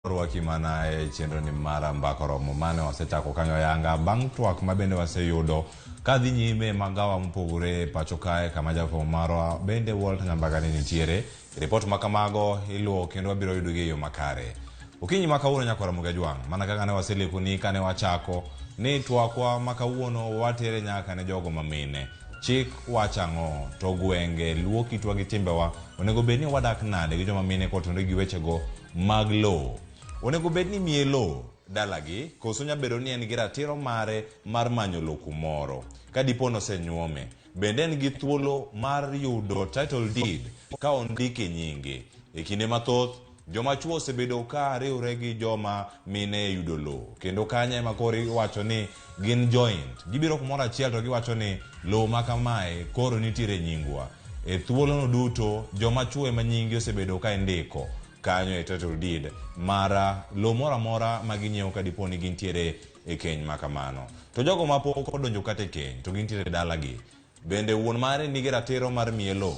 Rwaki mana e chenro ni mara mbako romo mane wasechako kanyo yanga bang' twak mabende waseyudo kadhi nyime magawa mpogore pacho kae kama jafo marwa bende Walt Nyambaga ni nitiere. Report makamago iluo kendo wabiro yudo gi yo makare. Okinyi makawuono nyako Ramogi Jwang' mana kaka ne waselekoni kane wachako ni twakwa makawuono watere nyaka ne jogo mamine. Chik wachang'o to gwenge luo kitwa gi timbewa onego bedni wadak nade gi joma mine kotenore gi wechego mag lo. Onego bedni miye lo dalagi koso nyabedo ni en gi ratiro mare mar manyo lo kumoro ka dipo nosenyuome. Bende en gi thuolo mar yudo title deed ka ondike nyinge. E kinde mathoth joma chuo osebedo ka riwre gi joma mine yudo lo kendo kanye makoro iwacho ni gin joint gibiro kumoro achiel to giwacho ni lo makamae koro nitiere nyingwa. E thuolo no duto joma chuo ema nyingi osebedo ka indiko kanyo e title deed mara lo mora mora maginyiewo ka dipo ni gintiere e keny makamano. To jogo mapok odonjo kata e keny to gintiere dalagi bende wuon mare nigi ratiro mar miye lo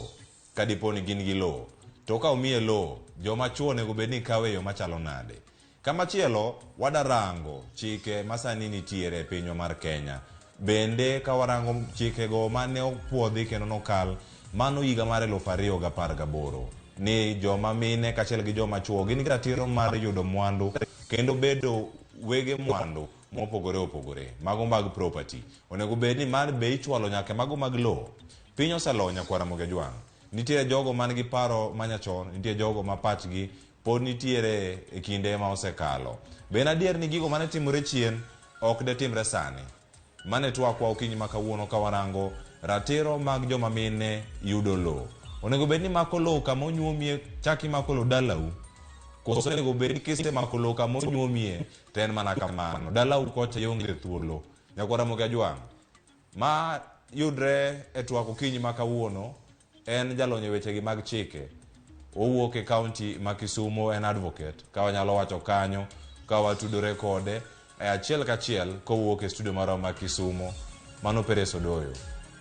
ka dipo ni gin gi lo. To ka omiye lo joma chuo onego bedni kawe yo machalo nade. Kamachielo wadarango chike masani nitiere e pinywa mar Kenya. Bende ka warango chikego mane opuodhi kendo nokal mano higa mar 2018 ni joma mine kachiel gi joma chuo gin gi ratiro mar yudo mwandu kendo bedo wege mwandu mopogore opogore mago mag property. Onego bedni mar be ichwalo nyaka mago mag lo. Piny oselo nyako Ramogi Jwang'. Nitiere jogo man gi paro manyachon, nitiere jogo ma pachgi pod nitiere e kinde ma osekalo. Ben adier ni gigo mane timore chien ok de timre sani. Mane twakwa okinyi makawuono ka warango ratiro mag joma mine yudo lo. Onego bedni mako lo kama onyuomie chaki mako lo dalau. Koso onego bedni kise mako lo kama onyuomie ten mana kamano. Dalau kocha yonge thuolo. Nyako Ramogi Jwang' ma yudre e twak okinyi makawuono en jalonye weche gi mag chike. Owuok e county ma Kisumo, en advocate. Ka wanyalo wacho kanyo ka watudore kode e achiel kachiel kowuok e studio mara ma Kisumo mano Peres Odoyo.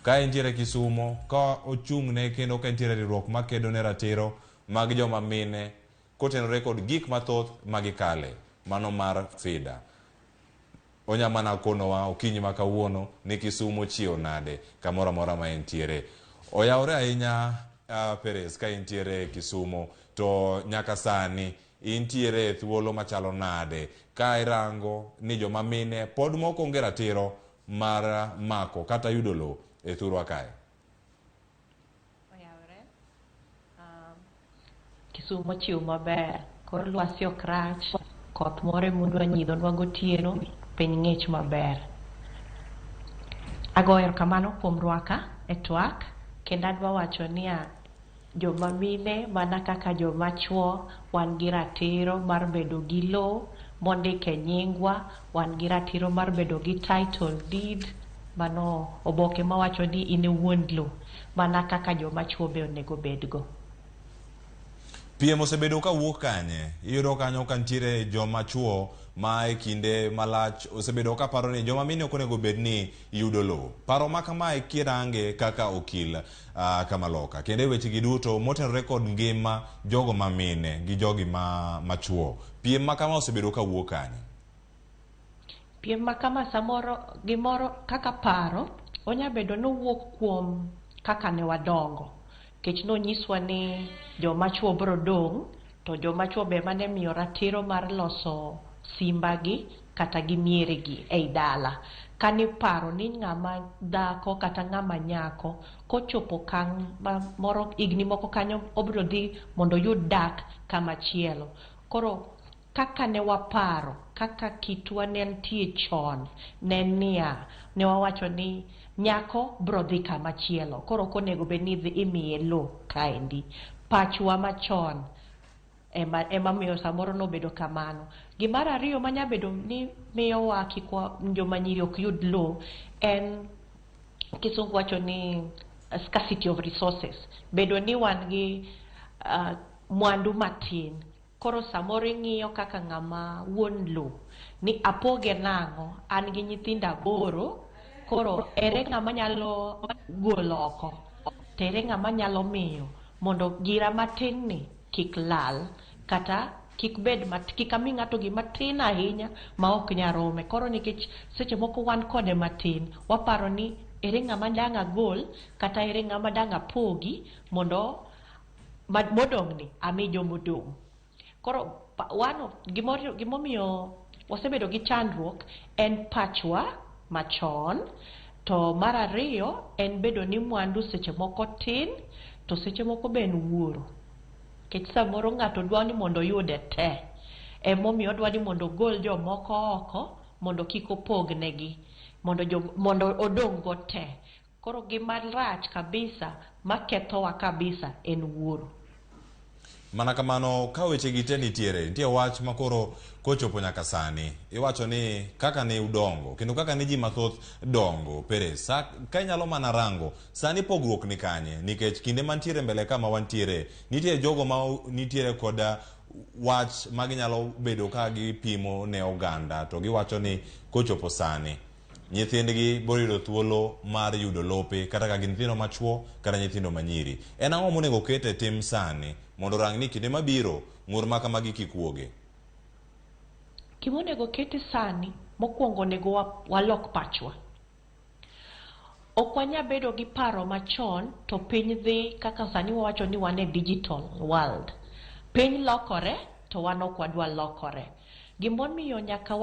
Ka entiere Kisumo ka ochung'ne kendo ka entiere riwruok makedo ne ratiro mag joma mine kotenore kod gik mathoth magikale mano mar FIDA. Onyamana konowa okinyi makawuono ni Kisumo chio nade kamoro amora ma entiere. Oyawre ahinya Peres ka intiere Kisumo to nyaka sani intiere thuolo machalo nade ka irango ni joma mine pod moko onge ratiro mar mako kata yudo lo e thurwa kae. Oyawre Kisumo chiwo maber kor lwasi ok rach koth more mundwa nyidho nwa gotieno piny ng'ich maber. Agoyo kamano kuom rwaka e twak kendo adwa wacho niya joma mine mana kaka joma chuo wan gi ratiro mar bedo gi lo mondike nyingwa, wan gi ratiro mar bedo gi title deed mano oboke mawacho ni in e wuon lo mana kaka joma chuo be onego bedgo. Piem osebedo ka wuok kanye, iyudo kanyo ka ntiere joma chuo ma e kinde malach osebedo ka paro ni joma mine ok onego bedni yudo lo. Paro makamae kirange kaka okil Kamaloka kendo weche gi duto motenore kod ngima jogo mamine gi jogi ma chuo. Piem makama osebedo ka wuok kanye. Piem makama samoro gimoro kaka paro onyabedo no wuok kuom kaka ne wadongo. Kech no nyiswa ni joma chuo bro dong to joma chuo be mane miyo ratiro mar loso simba gi kata gi miere gi ei dala. Kani paro ni ng'ama dhako kata ng'ama nyako kochopo kang' moro igni moko kanyo obro dhi mondo yud dak kama chielo. Koro kaka ne waparo kaka kitwa ne ntie chon ne niya ne wawacho ni nyako bro dhi kama chielo koro konego bedni imiye lo kaendi. Pachwa machon ema miyo samoro nobedo kamano. Gimar ariyo manyabedo ni miyo wa kikwa joma nyiri ok yud lo en kisungu wacho ni scarcity of resources. Bedo ni wan gi mwandu matin koro samoro ing'iyo kaka ng'ama wuon lo ni apoge nang'o an gi nyithinda 8 koro ere ng'ama nyalo golo oko tere ng'ama nyalo miyo mondo gira matin ni kik lal kata kik ami ng'ato gima tin ahinya ma ok nyarome. Koro nikech seche moko wan kode matin, waparo ni ere ng'ama dang' agol kata ere ng'ama dang' apogi mondo modong' ni ami jomodong'. Koro gimomiyo wasebedo gi chandruok en pachwa machon, to mar ariyo en bedo ni mwandu seche moko tin, to seche moko be en wuoro. Kech samoro ng'ato dwa ni mondo yude te, emomiyo odwa ni mondo ogol jomoko oko mondo kik opognegi, mondo odong' go te. Koro gima rach kabisa makethowa kabisa en wuoro. Mana kamano, ka weche gite nitie wach makoro kochopo nyaka sani. Iwacho ni kaka ne udongo, kendo kaka ne ji mathoth dongo, pere ka inyalo mana rango, sani pogruok ni kanye, nikech kinde mantiere mbele kama wantiere, nitie jogo ma nitiere koda wach maginyalo bedo ka gipimo ne oganda, to giwacho ni kochopo sani nyithindgi biro yudo thuolo mar yudo lope, kata ka gin nyithindo machuo kata nyithindo manyiri. En ang'o monego kete tim sani mondo rang ni kinde mabiro ng'ur ma kamagi kik wuoge? Gimonego kete sani, mokwongo nego walok pachwa. Ok wanya bedo gi paro machon to piny dhi kaka sani wawacho ni wan e digital world. Piny lokore to wan ok wadwa lokore. Gimomiyo nyaka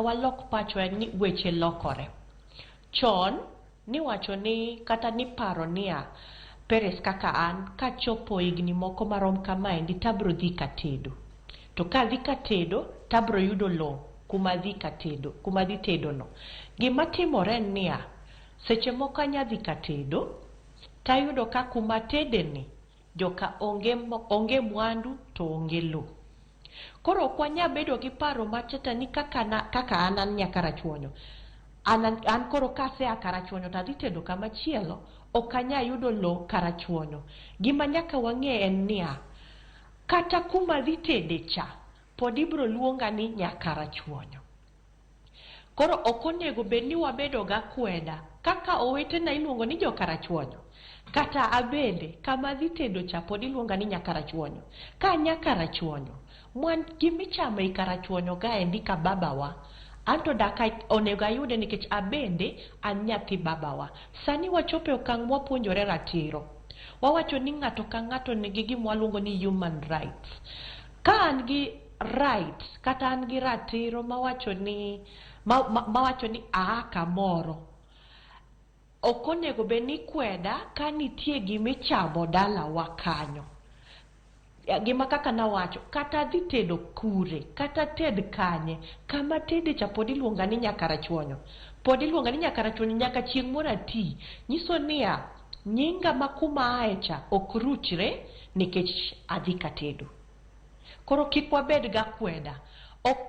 walok pachwa ni weche lokore. Chon niwacho ni kata ni paro niya, Peres kaka an kachopo higni moko marom kamaendi tabro dhi katedo. To ka dhi katedo tabro yudo lo kuma dhi tedo no. Gima timore niya, seche moko anya dhi katedo tayudo ka kuma tedeni joka onge mwandu to onge lo. Koro ok wanya bedo gi paro machata ni kaka an nyaka rachuonyo. An koro kasea karachuonyo to adhi tedo kamachielo, ok anya yudo lo karachuonyo. Gima nyaka wang'e en niya, kata kuma dhi tede cha pod ibro luonga ni nyaka rachuonyo. Koro ok onego bed ni wabedo ga kweda kaka owetena iluongo ni joka rachuonyo, kata abende kama dhi tedo cha pod iluonga ni nyaka rachuonyo. Ka nyaka rachuonyo gimichamo i karachuonyo ga endi ka babawa, anto daka onego ayude nikech abende an nyathi babawa. Sani wachope okang' mwapuonjore ratiro. Wawacho ni ng'ato ka ng'ato nigi gima waluongo ni human rights. Ka an gi right kata an gi ratiro mawacho ni kamoro, ok onego bed ni kweda ka nitie gimichamo dalawa kanyo. Gima kaka nawacho, kata dhi tedo kure, kata ted kanye, kama tede cha pod iluonga ni nyaka rachuonyo. Pod iluonga ni nyaka rachuonyo nyaka chieng' moro ati. Nyiso niya, nyinga ma kuma ae cha ok ruchre nikech adhi katedo. Koro kik wabed ga kweda. Ok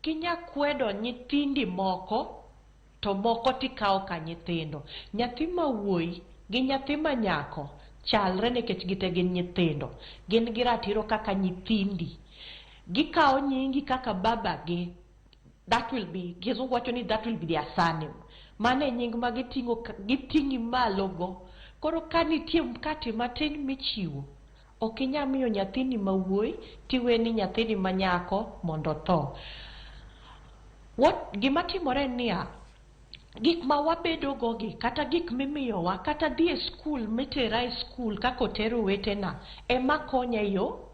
kinya kwedo nyithindi moko to moko tikawo ka nyithindo. Nyathi ma wuoyi gi nyathi ma nyako chalre nikech gite gin nyithindo. Gin gi ratiro kaka nyithindi. Gikawo nyingi kaka babagi. That will be their surname. Mane nying ma giting'i malo go. Koro ka nitie mkate matin michiwo, ok inya miyo nyathini ma wuoyi tiweni nyathini ma nyako mondo tho. Gima timore niya, gik ma wabedo gogi kata gik mimiyowa kata dhi e skul, mitera e skul kaka otero wetena ema konya yo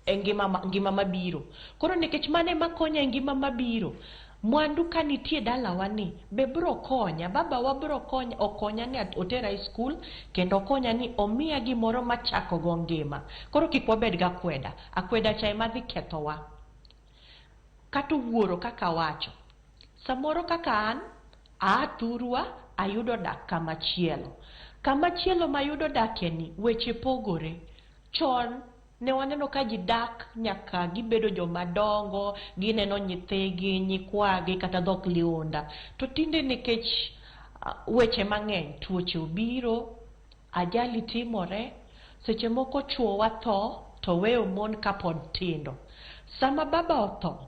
e ngima mabiro. Koro nikech mane makonya e ngima mabiro, mwandu ka nitie dalawa ni be bro konya, babawa bro konya, okonya ni otera e skul kendo okonya ni omiya gimoro machako go ngima. Koro kik wabed ga kweda. Akweda cha ema dhi kethowa. Kata wuoro kaka wacho. Samoro kaka an Thurwa ayudo dak kamachielo. Kamachielo mayudo dakeni weche pogore. Chon ne waneno ka ji dak nyaka gibedo jomadongo, gineno nyithigi, nyikwagi kata dhok liunda. To tinde nikech weche mang'eny, tuoche obiro, ajali timore, seche moko chuowa tho to weyo mon kapod tindo. Sama baba otho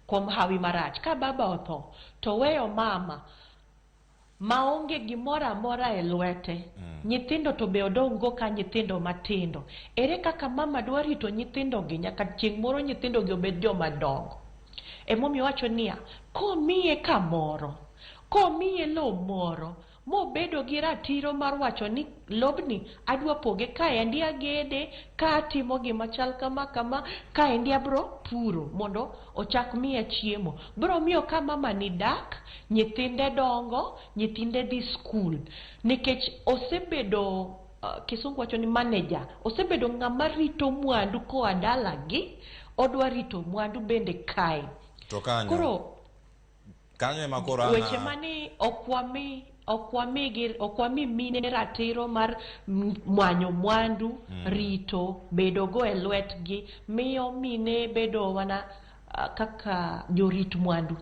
kuom hawi marach, ka baba otho to weyo mama maonge gimoro amora e lwete. Nyithindo to be odongo ka nyithindo matindo. Ere kaka mama dwa rito nyithindo gi nyaka chieng' moro nyithindo gi obed joma dongo. Emomiyo wacho niya, komiye kamoro, komiye lo moro, mobedo gi ratiro mar wacho ni lobni adwa poge kaendi agede, ka atimo gima chal kama kama, kaendi abro puro mondo ochak miya chiemo. Bro miyo ka mama ni dak, nyithinde dongo, nyithinde dhi skul. Nikech osebedo kisungu wacho ni manager, osebedo ng'ama rito mwandu koa dalagi, odwa rito mwandu bende kae. To kanyo. Koro kanyo ema koro weche mani okwami mine ratiro mar mwanyo mwandu, rito, bedo go e lwetgi, miyo mine bedo wana kaka jorit mwandu.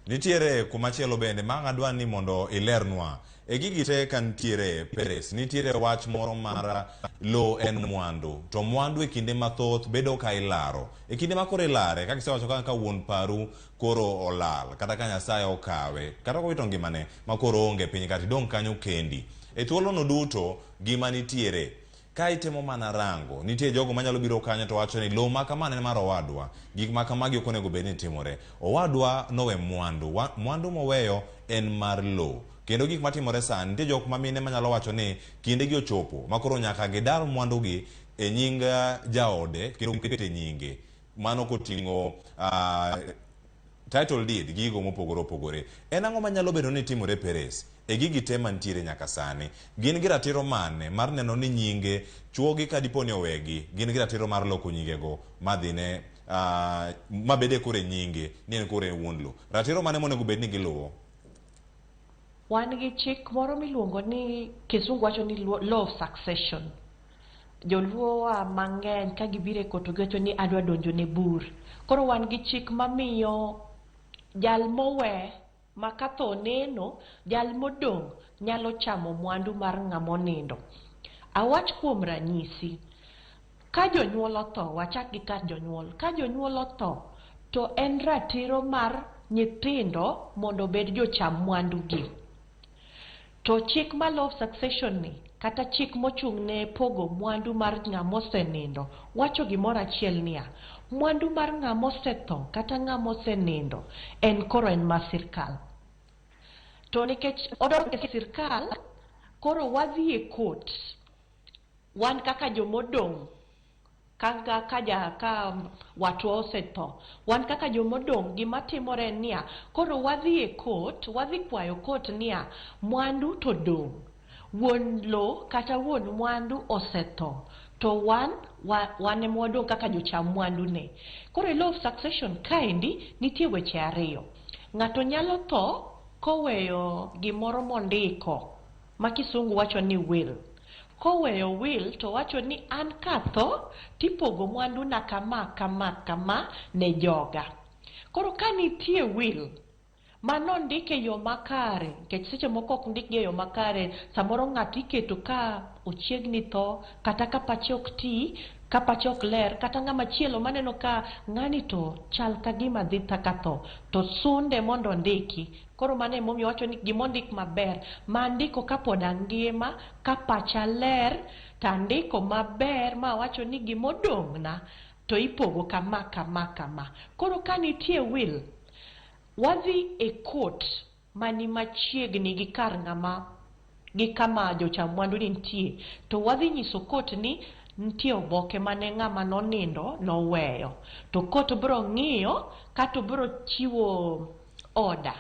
Nitiere kumachielo bende ma adwa ni mondo ilernwa. E gigi te kantiere Peres, nitiere wach moro mar lo en mwandu. To mwandu e kinde mathoth bedo ka ilaro. E kinde ma koro ilare, kaka isewacho ka wuon paru koro olal, kata ka Nyasaye okawe, kata kowito ngimane ma koro onge piny kata idong' kanyo kendi. E thuolo no duto gima nitiere. Ka itemo mana rango, nitie jogo manyalo biro kanyo to wacho ni lo ma kamane mar owadwa, gik ma kamagi ok onego bed ni timore. Owadwa nowe mwandu, mwandu moweyo en mar lo. Kendo gik matimore sani, nitie jok mamine manyalo wacho ni kinde gi ochopo, makoro nyaka gidar mwandu gi e nying jaode, kendo gikete nyinge. Mano koting'o title deed, gigo mopogore opogore. En ang'o manyalo bedo ni timore Peres? E gigi te mantiere nyaka sani. Gin gi ratiro mane mar neno ni nyinge chuogi ka dipo ni owegi, gin gi ratiro mar loko nyingego madhine mabede kore nyinge, ni en kore wuon lo. Ratiro mane monego bed ni giluwo? Wan gi chik moro miluongo ni kisungu wacho ni law of succession. Joluo mang'eny ka gibire koto gacho ni adwa donjo ne bur. Koro wan gi chik mamiyo jal mowe makatho neno, jal modong' nyalo chamo mwandu mar ng'amo nindo. Awach kuom ranyisi, ka jonyuol otho, wachak gi kar jonyuol. Ka jonyuol otho, to en ratiro mar nyithindo mondo bed jocham mwandu gi. To chik mar law of succession ni, kata chik mochung' ne pogo mwandu mar ng'amo senindo, wacho gimoro achiel niya, mwandu mar ng'amo setho kata ng'amo senindo en koro en mar sirkal. To nikech odor ke sirkal, koro wadhi e court. Wan kaka jomodong' ka watwa osetho, wan kaka jomodong' gima timore niya, koro wadhi e court, wadhi kwayo court niya, mwandu to dong'. Wuon lo kata wuon mwandu osetho, to wan ema wadong' kaka jocham mwandu ne. Koro e law of succession kaendi nitie weche ariyo. Ng'ato nyalo tho koweyo gimoro mondiko, ma kisungu wacho ni will. Koweyo will to wacho ni an katho tipogo mwandu na kama ne joga. Koro ka nitie will mano ndike yo makare, kech seche moko ok ndik yo makare, samoro ng'ato iketo ka ochiegni tho, kata ka pache ok ti, ka pache ok ler, kata ng'ama chielo maneno ka ng'ani to chal ka gima dhi tho, to sunde mondo ndiki. Koro mane momiyo wacho ni gimondik maber, ma ndiko ka pod angima, ka pacha ler, ta ndiko maber ma wacho ni gimodong' na to ipogo kama. Koro ka nitie will, wadhi e court mani machiegni gi kar ng'ama, gi kama jocham mwandu ni nitie, to wadhi nyiso court ni nitie oboke mane ng'ama nonindo noweyo. To court bro ng'iyo kato bro chiwo order.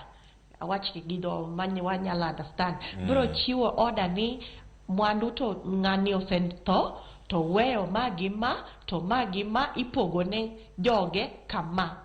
Awach gi dho wanyalo understand. Bro chiwo order ni mwandu to ng'ani osetho, to weyo magima ipogo ne joge kama.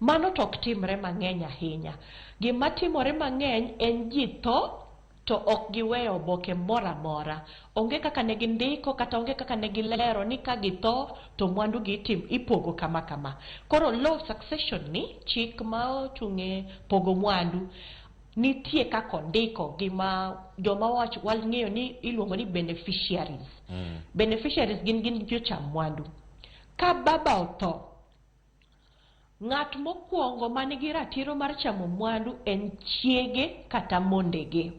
Mano tok timre mang'eny ahinya. Gima timore mang'eny en ji tho to ok giweyo oboke mora mora. Onge kaka ne gindiko kata onge kaka ne gilero ni ka githo to mwandu gi ipogo kama. Koro law of succession ni, chik ma ochung'e pogo mwandu, nitie kaka ondiko gima joma wang'eyo ni iluongo ni beneficiaries. Beneficiaries gin jocham mwandu. Ka baba otho, ng'at mokwongo manigi ratiro mar chamo mwandu en chiege kata mondege.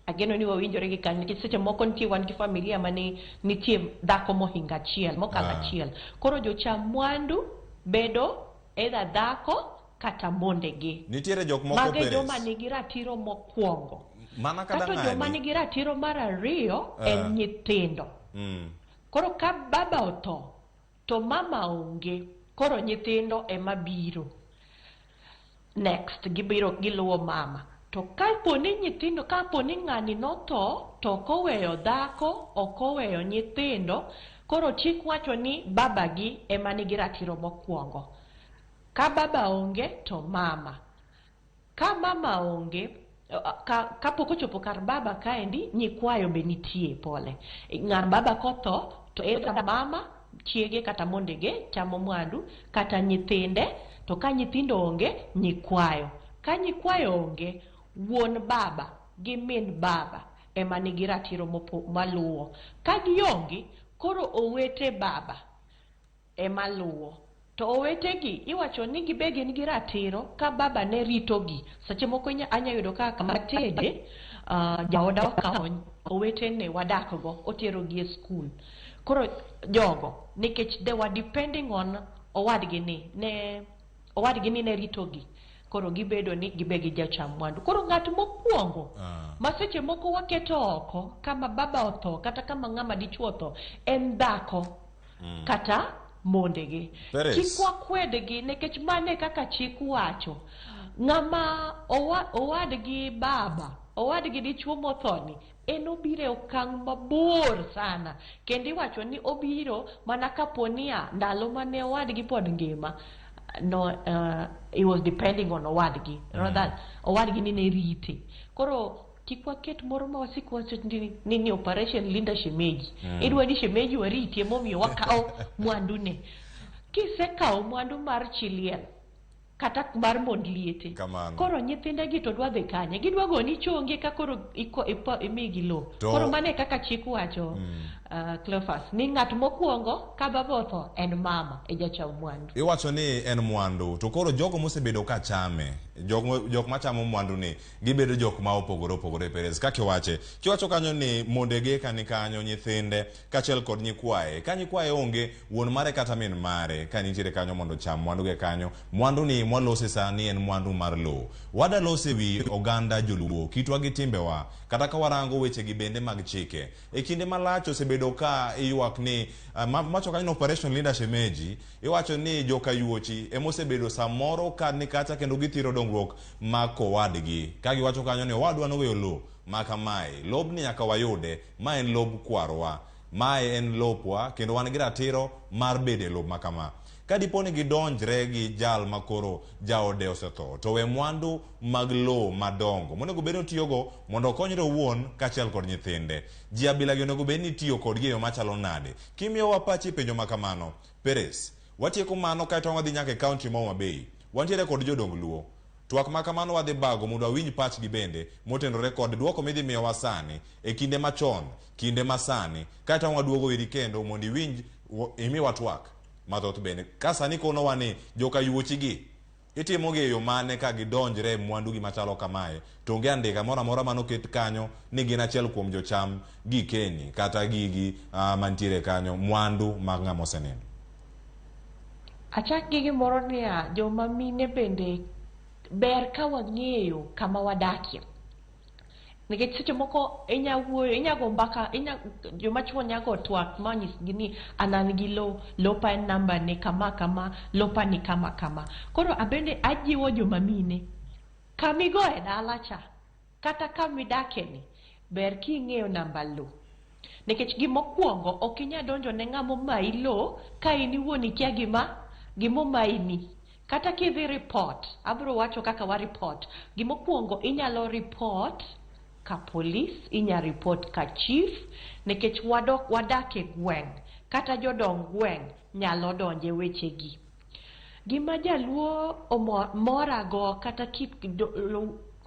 Ageno ni wawinjore gi kanyo nikech seche moko nitie wan gi familia mane nitie dhako mohinga achiel, mokalo achiel. Koro jocham mwandu bedo either dhako kata mondege. Nitiere jok moko Peres. Mage joma nigi ratiro mokwongo. Mana kada ng'ani. Kato joma nigi ratiro mar ariyo en nyithindo. Koro ka baba otho to mama onge, koro nyithindo ema biro. Next giluwo mama. To kaponi nyithindo, kaponi ng'ani notho to okoweyo dhako, okoweyo nyithindo, koro chik wacho ni baba gi ema nigi ratiro mokwongo. Ka baba onge to mama. Ka mama onge, ka pok ochopo kar baba kaendi, nyikwayo be nitie pole. Ng'ar baba kotho to either mama, chiege kata mondege chamo mwandu, kata nyithinde, to ka nyithindo onge, nyikwayo. Ka nyikwayo onge, wuon baba gi min baba ema nigi ratiro maluwo. Ka gionge, koro owete baba ema luwo. To owetegi iwacho ni gibege nigi ratiro ka baba ne ritogi. Seche moko anya yudo kaka matede, jaoda okawo owetene wadakgo, oterogi e skul. Koro jogo, nikech they were depending on owadgi ni ne ritogi. Koro gibedo ni gibegi jacham mwandu. Koro ng'at mokwongo maseche moko waketo oko kama baba otho kata kama ng'ama dichuo otho en dhako kata mondege. Chik wakwedgi nikech mane kaka chik wacho. Ng'ama owadgi baba, owadgi dichuo mothoni, en obiro okang' mabor sana. Kendi wacho ni obiro mana kaponia ndalo mane owadgi pod ngima. No, it was depending on owadgi. Rather, owadgi ni ne rite. Koro kik waket moro ma wasik wacho ni operation Linda Shemeji. Idwa ni Shemeji wariti emomiyo wakao mwandu ne. Kisekawo mwandu mar chiliel kata mar mond liete. Koro nyithinde gi to dwa dhi kanye. Gidwa go ni chonge ka koro imigi lo. Koro mane kaka chik wacho Cleophas ni ng'at mokwongo ka baba otho en mama e jacham mwandu. Iwacho ni en mwandu to koro jogo mosebedo ka chame, jok machamo mwandu ni gibedo jok ma opogore Perez. Kaka kiwacho kanyo ni mondege kani kanyo, nyithinde kaachiel kod nyikwaye. Ka nyikwaye onge, wuon mare kata min mare ka nitiere kanyo mondo cham mwandu ge kanyo. Mwandu ni mwalose sani en mwandu mar lo. Wada lose wi oganda joluo, kitwa gi timbewa, kata ka warango weche gi bende mag chike. E kinde malach osebedo ka iyuak ni macho kanyo operation Linda Shemeji, iwacho ni joka yuochi emosebedo samoro ka ni kata kendo githiro dongruok mako wadgi. Ka giwacho kanyo ni wadwa no weyo lo maka mai. Lob ni nyaka wayude, ma en lob kwarwa. Mae en lopwa kendo wan gi ratiro mar bede lob makama. Ka diponi gidonjre gi jal makoro jaode osetho, to we mwandu mag lo madongo monego bedo tiyogo mondo konyre wuon kaachiel kod nyithinde. Ji abila gi onego bed ni tiyo kod gi yo machalo nade. Kimiyo wapachi penjo makamano, Perez, watieko mano kaeto wadhi nyaka e kaunti ma Homa Bay. Wantiere kod jodong luo. Twak makamano wadhi bago mondo awinj pachgi bende motenore kod duoko midhi miyo wasani e kinde machon, kinde masani, kaeto waduogo iri kendo mondo iwinj imiwa twak mathoth bende. Kasani kono wani joka yuochi gi itimo gi yo mane ka gidonjre mwandu gi machalo kamae, to onge andika moro amora manoket kanyo ni gin achiel kuom jocham gi keni kata gigi mantiere kanyo mwandu mag ng'ama osenindo. Achak gi gimoro niya, joma mine bende ber ka wang'eyo kama wadakie. Nikech seche moko inyago mbaka, joma chuo nyago twak manyis gini anan gi lopa en namba ni kama, lopa ni kama. Koro abende ajiwo joma mine, kamigo e dala cha, kata kamidake ni, ber king'eyo namba lo. Nikech gimokwongo ok inya donjo ne ng'amo mai lo ka in iwuon ikia gimo maini. Kata kidhi report, abro wacho kaka wa report. Gimokwongo inyalo report ka police, inya report ka chief, nikech wadake gweng, kata jodong gweng nyalo donje weche gi. Gima jaluo morago kata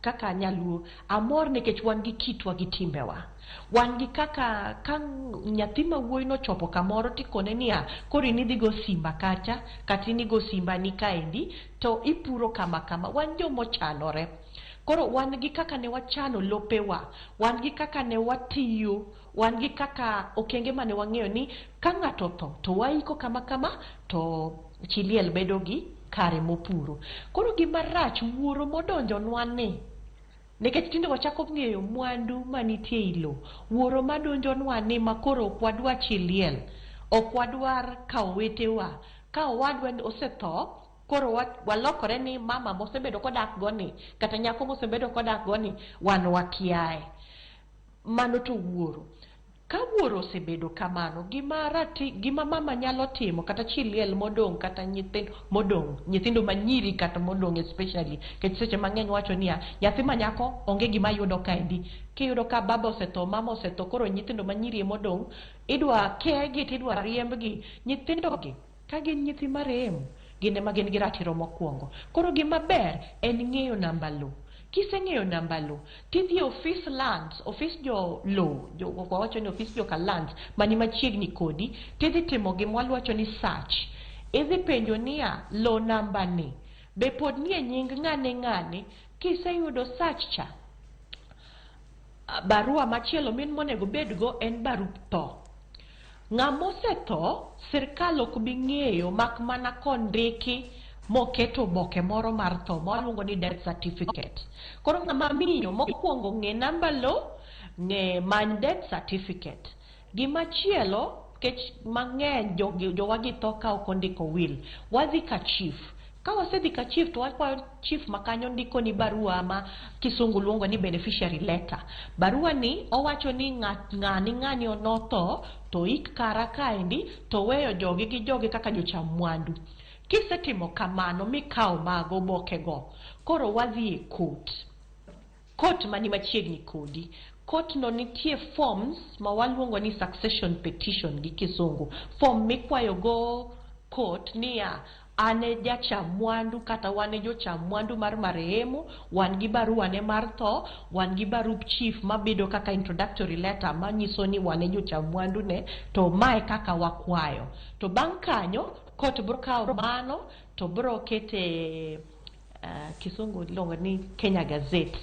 kaka nyaluo amor nikech wan gi kitwa gi timbewa. Wan gi kaka nyathi ma wuoyi no chopo kamoro tikone niya koro inidhi go simba kacha kata inigo simba ni kaendi to ipuro kama kama. Wan jomochanore. Koro wan gi kaka ne wachano lopewa, wan gi kaka ne watiyo, wan gi kaka okenge mane wang'eyo ni ka ng'ato tho to waiko kama kama to chiliel bedo gi kare mopuro. Koro gima rach wuoro modonjonwa ni nikech tinde wachako ng'eyo mwandu manitie i lo, wuoro madonjonwa ni makoro ok wadwa chiliel, ok wadwar kawo wetewa, ka owadwa osetho koro walokore ni mama mosebedo kodak goni kata nyako mosebedo kodak goni wan wakiaye. Mano to wuoro. Ka wuoro osebedo kamano, gima mama nyalo timo kata chiliel modong' kata nyithindo manyiri kata modong' especially, kech seche mang'eny wacho niya nyathi manyako onge gima yudo kaendi. Kiyudo ka baba osetho, mama osetho, koro nyithindo manyiri modong', idwa kegi tidwa riembgi. Nyithindo gi ka gin nyithi marem gin ema gin gi ratiro mokwongo. Koro gima ber en ng'eyo namba lo. Kiseng'eyo namba lo, tidhi office lands, office jo lo, wawacho ni office joka lands mani machiegni kodi, tidhi timo gima wawacho ni search. Idhi penjo niya lo namba ni be pod nie nying ng'ane. Kiseyudo search cha, barua machielo min monego bedgo en barup tho. Ng'amosetho sirkal ok bi ng'eyo mak mana kondiki moketo boke moro mar tho maluongo ni death certificate. Koro ng'ama miyo mokwongo ng'e namba lo, ng'e many death certificate. Gimachielo kech mang'eny jowa gi tho ka ok ondiko will, wadhi ka chief. Ka wasedhi ka chief to wakwayo chief makanyo ndiko ni barua ma kisungu luongo ni beneficiary letter. Barua ni owacho ni ng'ani onotho to ik kara kaendi to weyo jogi gi jogi kaka jocham mwandu. Kisetimo kamano mikawo mago oboke go, koro wadhi e court mani machiegni kodi. Court no nitie forms ma waluongo ni succession petition gi kisungu. Form mikwayo go court niya ane jacham mwandu kata wane jocham mwandu mar marehemu, wan gi barua ne mar tho, wan gi barup chief mabedo kaka introductory letter manyiso ni wane jocham mwandu ne, to mae kaka wakwayo. To bang' kanyo court bro kawo mano to bro kete kisungu luongo ni Kenya Gazette.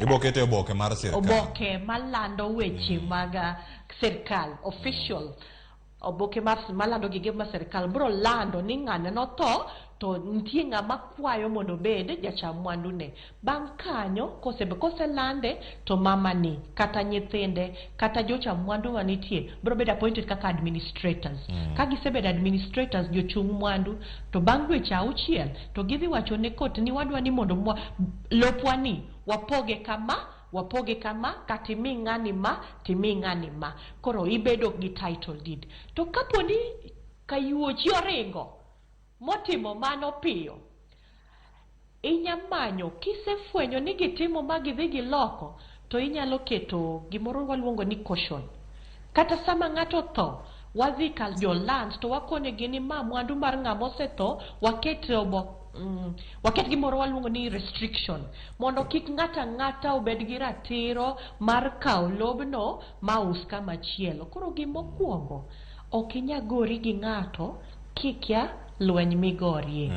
Ibo kete oboke mar sirkal. Oboke malando weche mag sirkal, official. Oboke malando gige mar sirkal bro lando ni ng'ane no tho to nitie ng'ama kwayo mondo bed jacham mwandu ne. Bang' kanyo kose lande to mama ni kata nyithinde kata jocham mwandu manitie bro bed appointed kaka administrators. Ka gisebedo administrators jochung mwandu to bang' dweche 6 to gidhi wacho ne court ni wadwa ni mondo lopwa ni wapoge kama katimi ng'ani ma timi ng'ani ma. Koro ibedo gi title deed. To kaponi kayuochi oringo motimo mano piyo, inyamanyo kisefwenyo ni gitimo magidhi giloko to inyalo keto gimoro waluongo ni caution. Kata sama ng'ato tho wadhi kal jo land to wakone gini ma mwandu mar ng'amosetho waket gimoro waluongo ni restriction mondo kik ng'ata obed gi ratiro mar kawo lobno ma us kama chielo. Koro gimokwongo ok inyagori gi ng'ato kikia lweny migorie.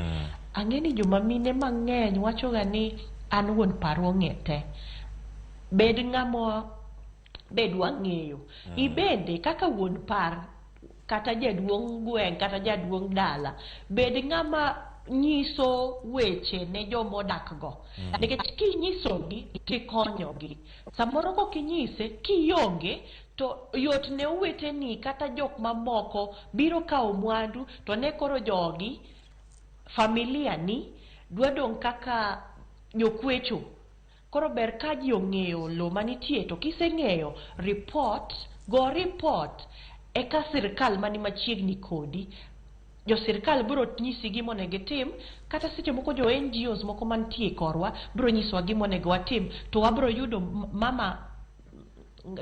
Ang'eni joma mine mang'eny wachoga ni an wuon paro ng'ete. Bed ng'amo bedwa ng'eyo. Ibende kaka wuon par kata jaduong' gweng' kata jaduong' dala, bed ng'ama nyiso weche ne jomodak go. Nikech kinyisogi tikonyogi. Samoro kokinyise kionge to yot ne oweteni kata jok mamoko biro kawo mwandu to ne koro jogi familia ni dwa dong' kaka jokwecho. Koro ber ka ji ong'eyo lo manitie to kiseng'eyo go report eka sirkal mani machiegni kodi. Jo sirkal biro nyisi gima onego gitim, kata seche moko jo NGOs moko mantie korwa biro nyisowa gima onego watim, to wabiro yudo mama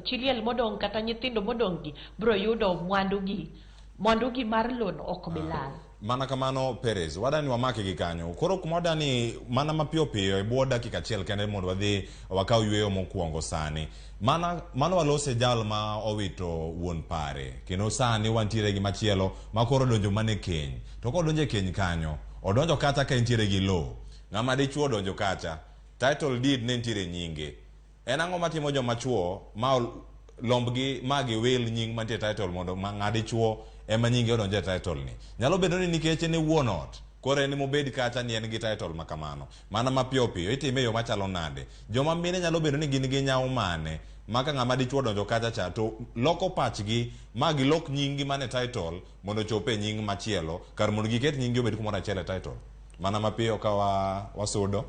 chiliel modong' kata nyithindo modong' gi biro yudo mwandu gi mar loan ok bilal. Mana kamano Perez, wadani wamake gi kanyo. Koro kuma wadani mana mapiyo piyo e bwo dakika achiel kende mondo wadhi wakaw yweyo mokwongo sani. Mano walose jal ma owito wuon pare. Kendo sani wantiere gi machielo ma koro donjo mane keny. To kodonjo e keny kanyo, odonjo kata ka entiere gi lo. Ng'ama dichuo donjo kacha. Title deed ne entiere nyinge. En ang'o matimo joma chuo ma lombgi magi wil nying mantie title mondo ng'adi chuo ema nyingi odonje title ni. Nyalo bedo ni nikech ne wuon ot. Koro en mobed kacha ni en gi title makamano. Mana mapiyo piyo itime yo machalo nade. Joma mine nyalo bedo ni gin gi nyawo mane maka ng'ama dichuo donjo kacha cha to loko pachgi magi lok nyingi mane title mondo chope nying machielo kar mondo giket nyingi obed kumoro achiel e title. Mana mapiyo ka wasudo.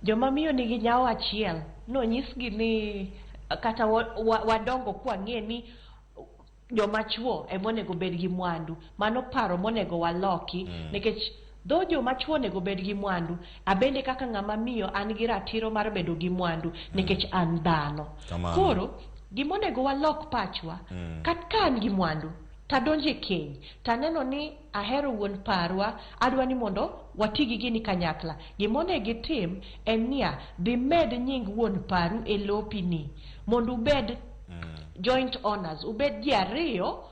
Joma miyo nigi nyawo achiel no nyisgi ni kata wadongo kwa ng'e ni joma chuo e monego bed gi mwandu. Mano paro monego waloki nikech dho joma chuo onego bed gi mwandu, abende kaka ng'ama miyo an gi ratiro mar bedo gi mwandu nikech an dhano. Koro gimonego walok pachwa kat ka an gi mwandu tadonje keny taneno ni ahero wuon parwa, adwa ni mondo watigi gini kanyakla. Gimonegi tim en niya dhi med nying wuon paru e lopi ni mondo ubed joint owners, ubed ji ariyo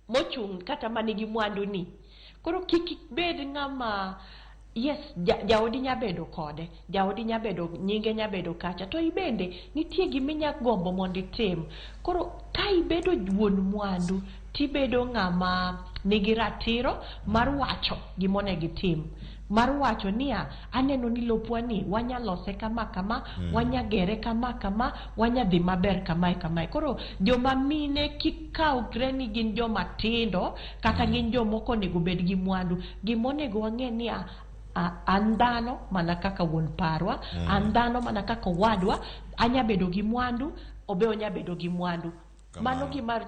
mochung' kata manigi mwandu ni. Koro kik bed ng'ama yes jaodi nyabedo kode, jaodi nyabedo nyinge nyabedo kacha to ibende nitie giminya gombo mondo itim. Koro ka ibedo wuon mwandu tibedo ng'ama nigi ratiro mar wacho gimonego itim, mar wacho niya aneno ni lopwa ni wanya lose kama kama, wanya gere kama kama, wanya dhi maber kama kama. Koro joma mine kikawre ni gin joma tindo kata gin jomoko onego bed gi mwandu, gimonego wang'e niya an dhano mana kaka wuon parwa, an dhano mana kaka wadwa, anya bedo gi mwandu, obe onya bedo gi mwandu. Mano gima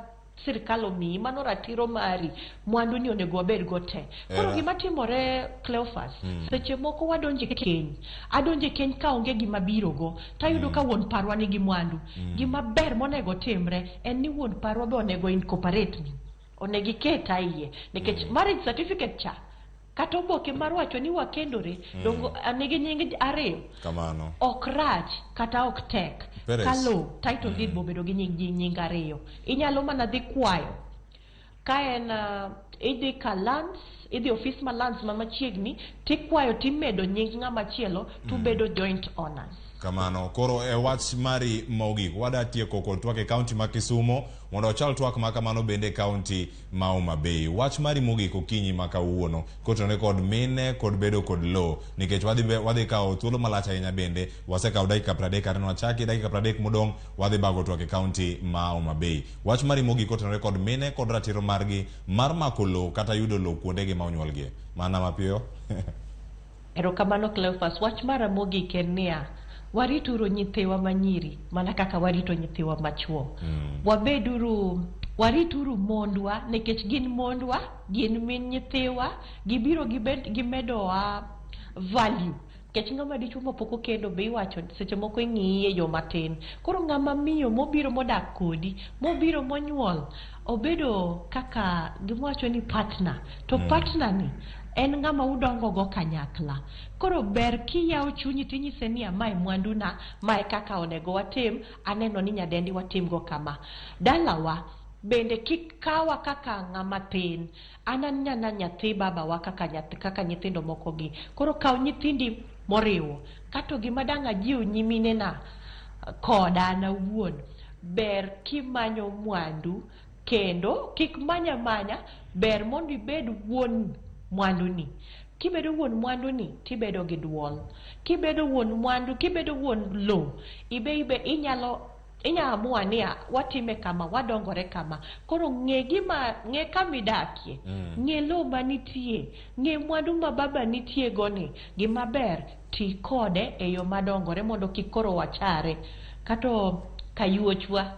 sirkal omiyi, mano ratiro mari, mwandu ni onego wabed go te. Koro gima timore Cleophas, seche moko wadonje keny, adonje keny ka onge gima biro go, tayudo ka wuon parwa nigi mwandu. Gima ber monego timre en ni wuon parwa be onego incorporate ni, onego iket aiye, nikech marriage certificate cha kata oboke mar wacho ni wakendore dongo nigi nying ariyo kamano ok rach kata ok tek kalo title deed bobedo gi nying ariyo. Inyalo mana dhi kwayo ka en idhi ka lands, idhi office ma lands ma machiegni tikwayo timedo nying ng'ama chielo tubedo joint owners. Kamano, koro e wach mari mogik wada tieko kod Twak e county ma Kisumo mondo ochal Twak ma kamano bende county ma Homa Bay. Wach mari mogik okinyi ma kawuono kotone kod mine kod bedo kod lo nikech wadhi kawo thuolo malach ahinya bende wasekawo dakika 30 kata wachaki dakika 30 modong wadhi bago Twak e county ma Homa Bay. Wach mari mogik kotone kod mine kod ratiro margi mar mako lo kata yudo lo kuondegi ma onyuolgie. Mana mapiyo. Erokamano Cleophas, wach mara mogik en niya warituro nyithiwa manyiri mana kaka warito nyithiwa machuo. Warituru mondwa nikech gin mondwa, gin min nyithiwa, gibiro gimedowa value. Kech ng'ama dichuo mapoko kendo be iwacho seche moko ing'iye yo matin. Koro ng'ama miyo mobiro modak kodi, mobiro monyuol, obedo kaka giwacho ni partner. To partner ni en ng'ama udongo go kanyakla. Koro ber kiyawo chunyi tinyise ni mae mwandu na, mae kaka onego watim, aneno ni nyadendi watim go kama. Dalawa bende kikawa kaka ng'ama tin, ananyana nyathi baba wa kaka nyithindo moko gi. Koro kaw nyithindi moriwo. Kato gima danga jiw nyimine na koda na wuon, ber kimanyo mwandu kendo kik manya ber mondo ibed wuon mwandu ni. Kibedo wuon mwandu ni tibedo gi duol. Kibedo wuon mwandu, kibedo wuon lo, ibe inyalo amua niya watime kama, wadongore kama. Koro ng'e kamidakie, ng'e lo manitie, ng'e mwandu ma baba nitie goni. Gima ber ti kode e yo madongore mondo kikoro wachare. Kato kayuochwa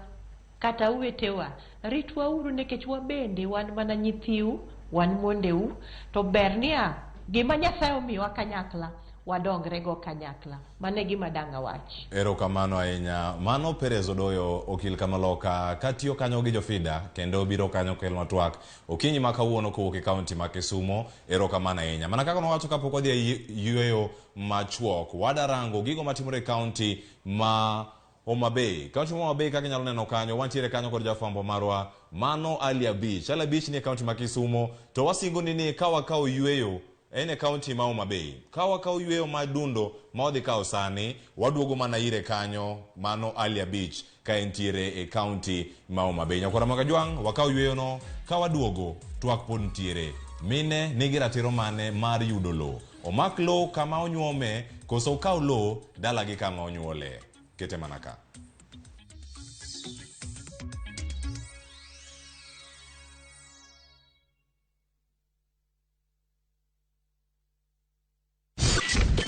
kata uwetewa ritwa uru nikech wabende wan mana nyithiu, wan mondeu. To ber niya gima Nyasaye omiwa kanyakla wadongre go kanyakla. Mane gima danga wach. Erokamano ahinya. Mano Perez Odoyo, okil Kamaloka, katiyo kanyo gi jofida kendo biro kanyo kelno Twak okinyi ma kawuono kowuok e kaunti ma Kisumo. Erokamano ahinya. Mana kaka nowacho kapok odhi e yueyo machuok, wadarango gigo matimore e kaunti ma Homa Bay. Kaunti ma Homa Bay kaka inyalo neno kanyo, wantiere kanyo kod jafwambo marwa Mano Alia Beach. Alia Beach ni e kaunti ma Kisumo, to wasingo ni kawa yueyo ene kaunti ma Homa Bay. Kawa yueyo madundo ma odhi kao sani, waduogo mana ire kanyo Mano Alia Beach ka entiere e kaunti ma Homa Bay. Nyakora Magajwang, wakao yueyo no, kawaduogo Twak pod ntiere. Mine nigi ratiro mane mar yudo lo. Omak lo kama onyuome, koso kao lo dala gi kama onyuole. Kete manaka.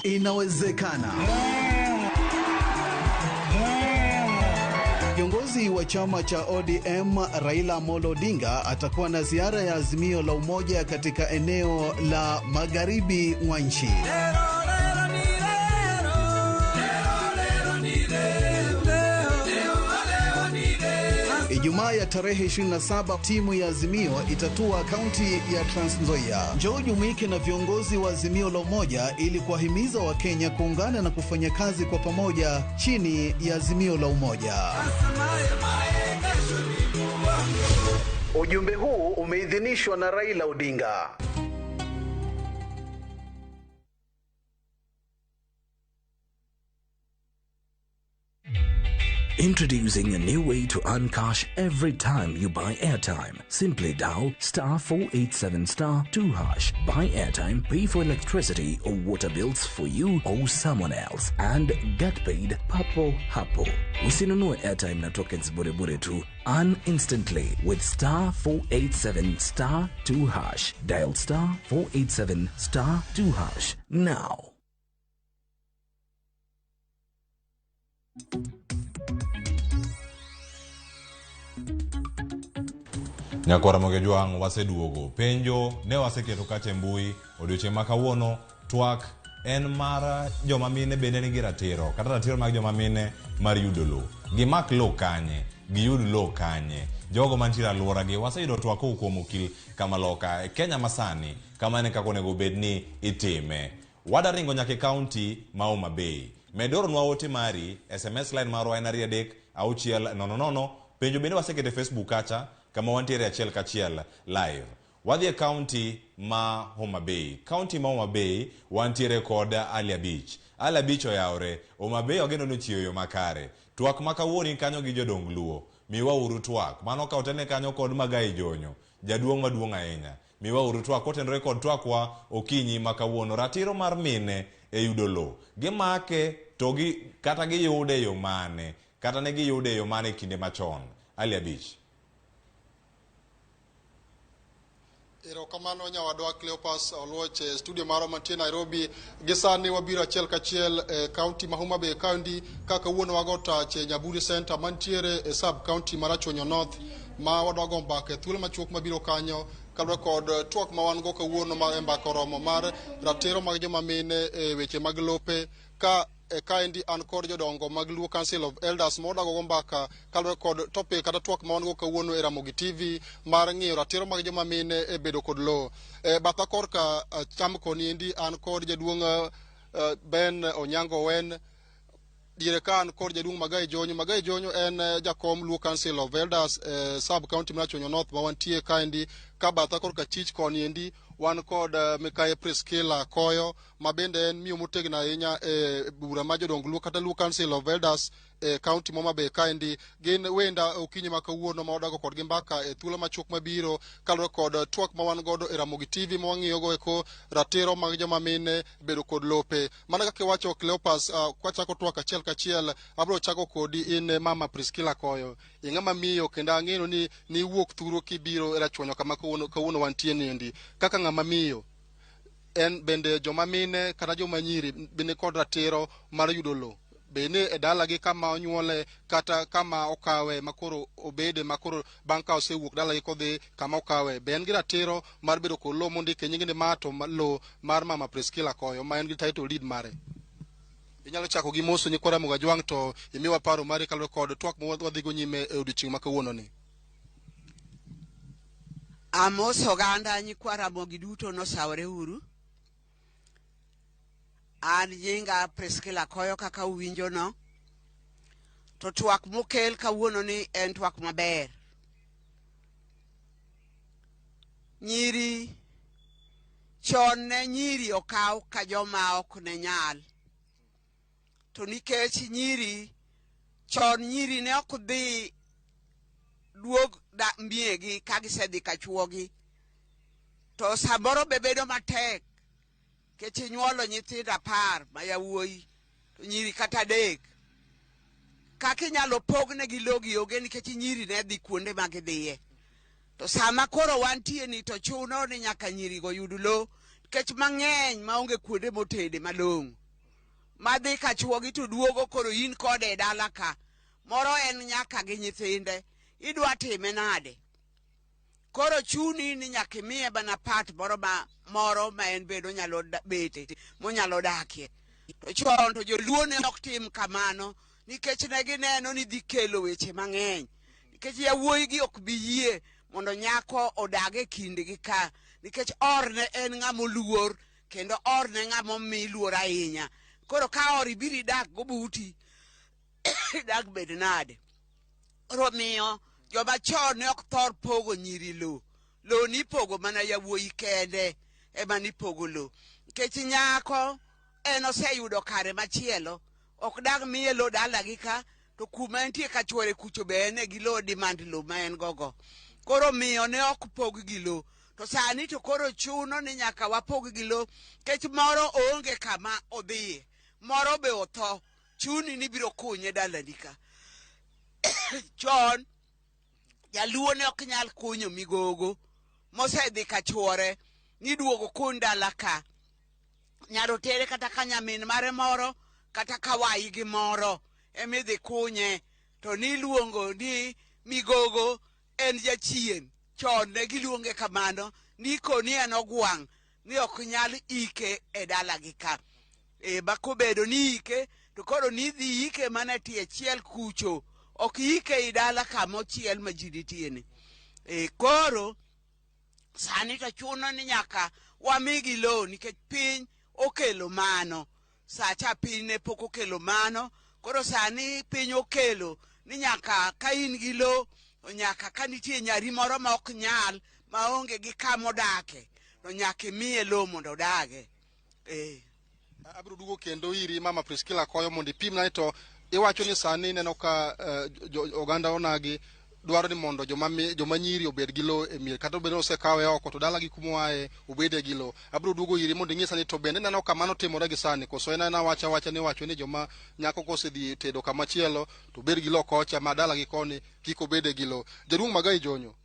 Inawezekana. Kiongozi wa chama cha ODM Raila Amolo Odinga atakuwa na ziara ya Azimio la Umoja katika eneo la magharibi mwa nchi. Ijumaa ya tarehe 27 timu ya Azimio itatua kaunti ya Trans Nzoia. Njoo jumuike na viongozi wa Azimio la Umoja ili kuwahimiza Wakenya kuungana na kufanya kazi kwa pamoja chini ya Azimio la Umoja. Ujumbe huu umeidhinishwa na Raila Odinga. Introducing a new way to earn cash every time you buy airtime. Simply dial *487*2#. Buy airtime, pay for electricity or water bills for you or someone else, and get paid papo hapo. Usinunue airtime na tokens bure tu. Earn instantly with *487*2#. Dial *487*2# now. Nyakora Magajwang, waseduogo. Penjo ne waseketo kache mbui odiochieng' ma kawuono. Twak en mara joma mine bende nigi ratiro, kata ratiro mag joma mine mar yudo lo. Gimak lo kanye, giyud lo kanye. Jogo mantiere alwora gi waseyudo twak kuom okil Kamaloka e Kenya masani, kamane kako onego bedni itime. Wadaringo nyaka kaunti ma Homa Bay. Medoronwa ote mari, SMS line marwa en 36000. Penjo bende wasekete Facebook kacha kama wantiere achiel kachiel live. Wadhi e kaunti ma Homa Bay. Kaunti ma Homa Bay wantiere kod Alia Beach. Alia Beach oyawre. Homa Bay ogeno no chiyo yo makare. Twak makawuoni kanyo gi jodong luo. Miwa uru twak. Mano ka otene kanyo kod Magai Jonyo. Jaduong' maduong' ahinya. Miwa uru twak kotenore kod twakwa okinyi makawuono. Ratiro mar mine e yudo lo. Gimake to kata giyude yo mane. Kata ne giyude yo mane kinde machon. Alia Beach. Erokamano nyawadwa Cleopas Oluoche studio maro mantie Nairobi. Gisani wabiro achiel kachiel county ma Homa Bay County kaka wuono wagota che Nyaburi Center mantiere e sub county Marachuonyo North ma wadwago mbake thuolo machuok mabiro kanyo kalwe kod twak ma wan go kawuono ma embako romo mar ratiro mag joma mine e weche mag lope ka kaendi an kod jodongo mag Luo Council of Elders modago gombaka kalwe kod topic kata twak ma wan go kawuono e Ramogi TV mar ng'iyo ratiro mag joma mine e bedo kod lo. Batha korka cham koniendi an kod jaduong' Ben Onyango Wen diere kan kod jaduong' Magai Jonyo. Magai Jonyo en jakom Luo Council of Elders sub county Marachuonyo North ma wantie kaendi ka batha korka chich koniendi wan kod Mikae Priscilla Koyo ma bende en miyo motegno ahinya e bura ma jodong Luo kata Luo Council of Elders county Homa Bay kaendi. Gin wenda okinyi ma kawuono ma wadago kodgi mbaka e thuolo machuok mabiro kalwe kod twak ma wan godo e Ramogi TV ma wang'iyogo eko ratiro mag joma mine bedo kod lope. Mana kaka iwacho Cleopas, kwachako twak achiel kachiel abro chako kodi in mama Priscilla Koyo. Ing'ama miyo kendo ang'eno ni wuok thuro kibiro e Rachuonyo kama kawuono wantie niendi. Kaka ng'ama miyo en bende joma mine kata joma nyiri bende kod ratiro mar yudo lo. bene e dalagi kama onyuole kata kama okawe makoro obede makoro bang' ka osewuok dalagi kodhi kama okawe be en gi ratiro mar bedo kod lo mondike nyingine mato lo mar mama Priscilla Koyo ma en gi title deed mare. Inyalo chako gi moso nyikwa Ramogi Ajwang' to imiwa paro mari kalwe kod twak wadhigo nyime e odiochieng' ma kawuono ni. Amos oganda nyikwa Ramogi duto nosawre uru. An nyinga Priscilla Koyo kaka uwinjo no. To twak mokel kawuono ni en twak maber. Nyiri chon ne nyiri okaw ka joma ok ne nyal. To nikech nyiri chon nyiri ne ok dhi duog da mbiegi ka gisedhi ka chuogi. To samoro bebedo matek kech nyuolo nyithindo 10 ma yawuoyi to nyiri kata 3 kaka inyalo pogne gi logi oge nikech nyiri ne dhi kuonde ma gidhiye. To sama koro wantie ni to chuno ni nyaka nyiri go yud lo kech mang'eny maonge kuonde motede malong'o madhi ka chuogi to duogo koro in kode dala ka moro en nyaka gi nyithinde idwa time nade. Koro chuni ni nyaka imiye bana part moro ma en bedo nyalo bete monyalo dakie. To chon to joluo ne ok tim kamano nikech ne gineno ni dhi kelo weche mang'eny nikech yawuoyi gi ok bi yie mondo nyako odage kindgi ka nikech orne en ng'ama oluor kendo orne ng'ama omi luor ahinya. Koro ka ori biri dak go buti dak bed nade. Romiyo joma chon ne ok thor pogo nyiri lo ni pogo mana yawuoyi kende ema ni pogo lo nikech nyako en oseyudo kare machielo ok dag miye lo dalagi ka to kuma entie ka chwore kucho be ene gi lo demand lo ma en gogo. Koro miyo ne ok pog gi lo to sani to koro chuno ni nyaka wapog gi lo kech moro oonge kama odhiye moro be otho chuni ni biro kunye dalani ka. Chon jaluo ne ok nyal kunyo migogo mosedhi ka chwore ni duogo kun dala ka nyaro tere kata ka nyamin mare moro kata kawayi gi moro emidhi kunye to ni luongo ni migogo en jachien. Chon ne giluonge kamano ni koni en ogwang' ni ok nyal ike e dala gi ka. Bakobedo ni ike to koro ni dhi ike mana tie chiel kucho ok ike i dala kama chiel ma ji nitieni. Koro sani to chuno ni nyaka wamigi lo nikech piny okelo mano. Sacha piny ne pok okelo mano. Koro sani piny okelo ni nyaka ka in gi lo nyaka ka nitie nyari moro ma ok nyal maonge gi kama odake to nyaka imiye lo mondo odage. Abiro dugo kendo iri mama Priscilla Koyo mondo ipimna to iwacho ni sani neno ka oganda onagi dwaro ni mondo joma nyiri obed gi lo e mier kata obed osekawe oko to dalagi kumoaye obede gi lo. Abiro dugo iri mondo ing'isa ni to bende neno kamano timore gi sani koso en wacha ni wacho ni joma nyako kosedhi tedo kamachielo to bed gi lo kocha ma dalagi koni kik obede gi lo. Jaduong' Magai Jonyo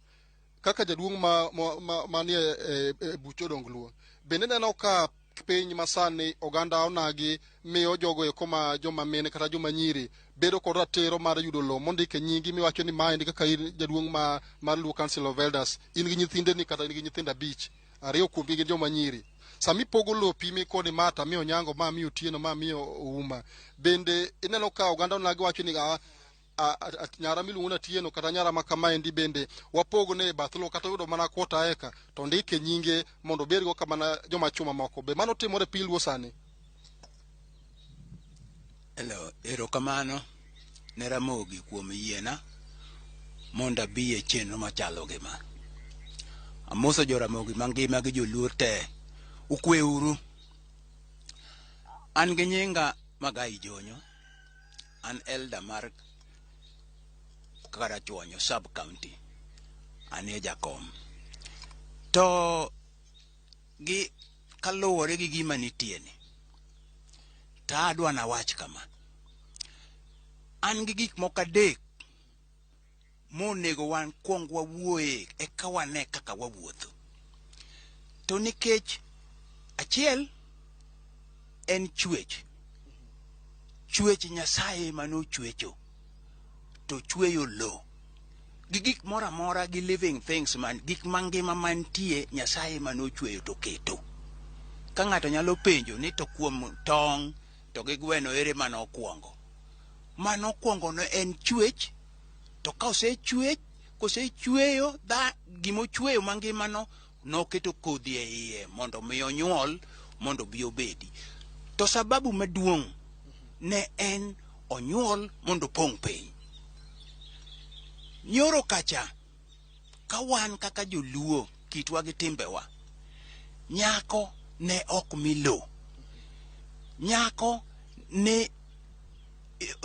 kaka jaduong' ma ni e bucho dongluo bende neno ka piny masani oganda onagi miyo jogo eko ma joma mine kata joma nyiri bedo kod ratiro mar yudo lo mondike nyingi miwacho ni maendi kaka in jaduong' mar Luo Council of Elders in gi nyithindeni kata in gi nyithindo 5 2 kuomgi gin joma nyiri. Sami pogo lo pimi koni mata miyo nyango ma miyo tieno ma miyo uma bende ineno ka oganda onagi wacho ni nyara miluongo na tieno kata nyara ma kamaendi bende wapogne bathlo kata yudo mana kwota eka to ndike nyinge mondo bergo kama joma chuma moko be mano timore piluo sani. Hello, erokamano ne Ramogi kuom yiena mondo abi e chenro machalo gima. Amoso jo Ramogi mangima gi joluor te ukwe uru. An gi nyinga Magai Jonyo, an elder mar Karachuonyo sub county, anie jakom. To gi kaluwore gi gima nitieni ta adwa na wach kama an gi gik moko 3 monego wan kuong wawuoye eka wane kaka wawuotho. To nikech achiel en chwech chwech Nyasaye mano chwecho to chweyo lo gi gik mora mora gi living things man gik mangima mantie Nyasaye mano chweyo to keto. Ka ng'ato nyalo penjo ni to kuom tong' to gi gweno ere mano kwongo. Mano kwongo no en chwech, to ka osechweyo da gimo chweyo mangima no keto kodhi e iye mondo mi onyuol mondo bi obedi. To sababu maduong' ne en onyuol mondo pong' piny. Nyoro kacha ka wan kaka joluo kitwa gi timbewa, nyako ne ok milo. Nyako ne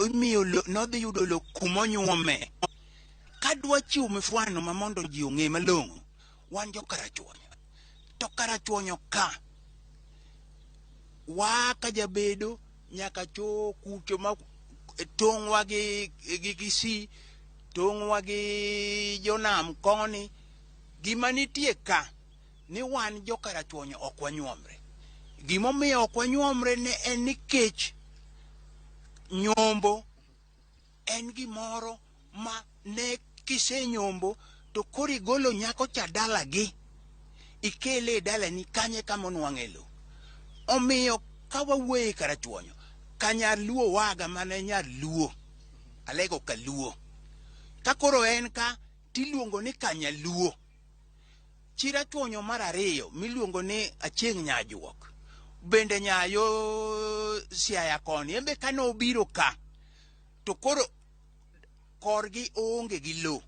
imiyo nodhi yudo lo kumonyuome. Kadwa chiwo mifwano ma mondo ji ong'e malong'o, wan jo karachuonyo. To karachuonyo ka waka jabedo nyaka kucho ma tong'wa gi si, tong'wa gi jonam koni, gima nitie ka ni wan jo karachuonyo ok wanyuomre. Gimomiyo ok wanyuomre ne en nikech nyombo en gimoro ma ne kisenyombo to koro igolo nyako cha dalagi ikele dalani kanye kama onwang'e lo. Omiyo ka wawuoye karachuonyo, kanyar luo waga mane nyar luo, alego ka luo. Ka koro en ka tiluongo ni kanyaluo. Chirachuonyo mar ariyo miluongo ni achieng' nyajuok, bende nyayo Siaya koni, embe kano obiro ka to koro korgi onge gi lo.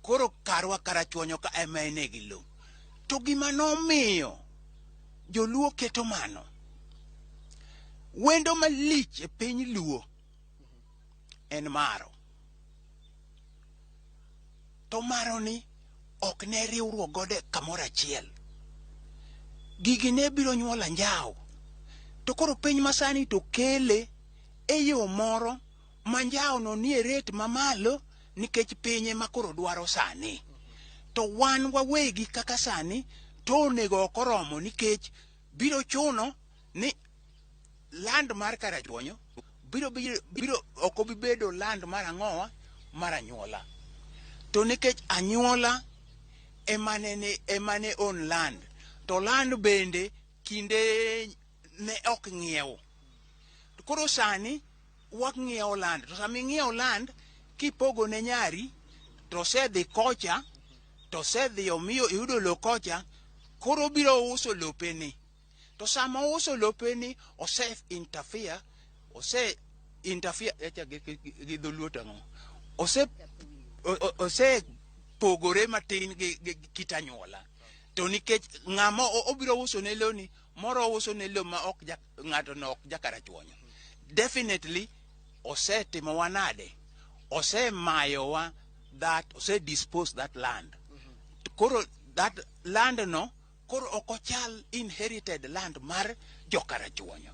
Koro karwa karachuonyo ka ema ene gi lo. To gima nomiyo joluo keto mano, wendo malich e piny luo en maro. To maro ni ok ne riwruok gode kamoro achiel. Gigi ne biro nyuolo anjawo. To koro piny masani to kele e yo moro manjawo no nie rate mamalo nikech pinye ma koro dwaro sani. To wan wawegi kaka sani to onego ok oromo nikech biro chuno ni land mar karachuonyo biro ok obi bedo land mar ang'owa mar anyuola. To nikech anyuola emane on land, to land bende kinde ne ok ng'iew. Koro sani wang'iewo land, to sami ng'iewo land kipogo ne nyari to sedhi kocha, to sedhi omiyo yudo lo kocha, koro biro uso lopeni. To sama uso lopeni interfere gi dholuo tang'o. Ose pogore matin gi kitanyuola. To nikech ng'ama obiro uso ne loni, moro uso ne lo ma ng'ato no ok jakarachuonyo. Definitely osetimo wanade, osemayowa that, dispose that land. Koro that land no koro okochal inherited land mar jokarachuonyo.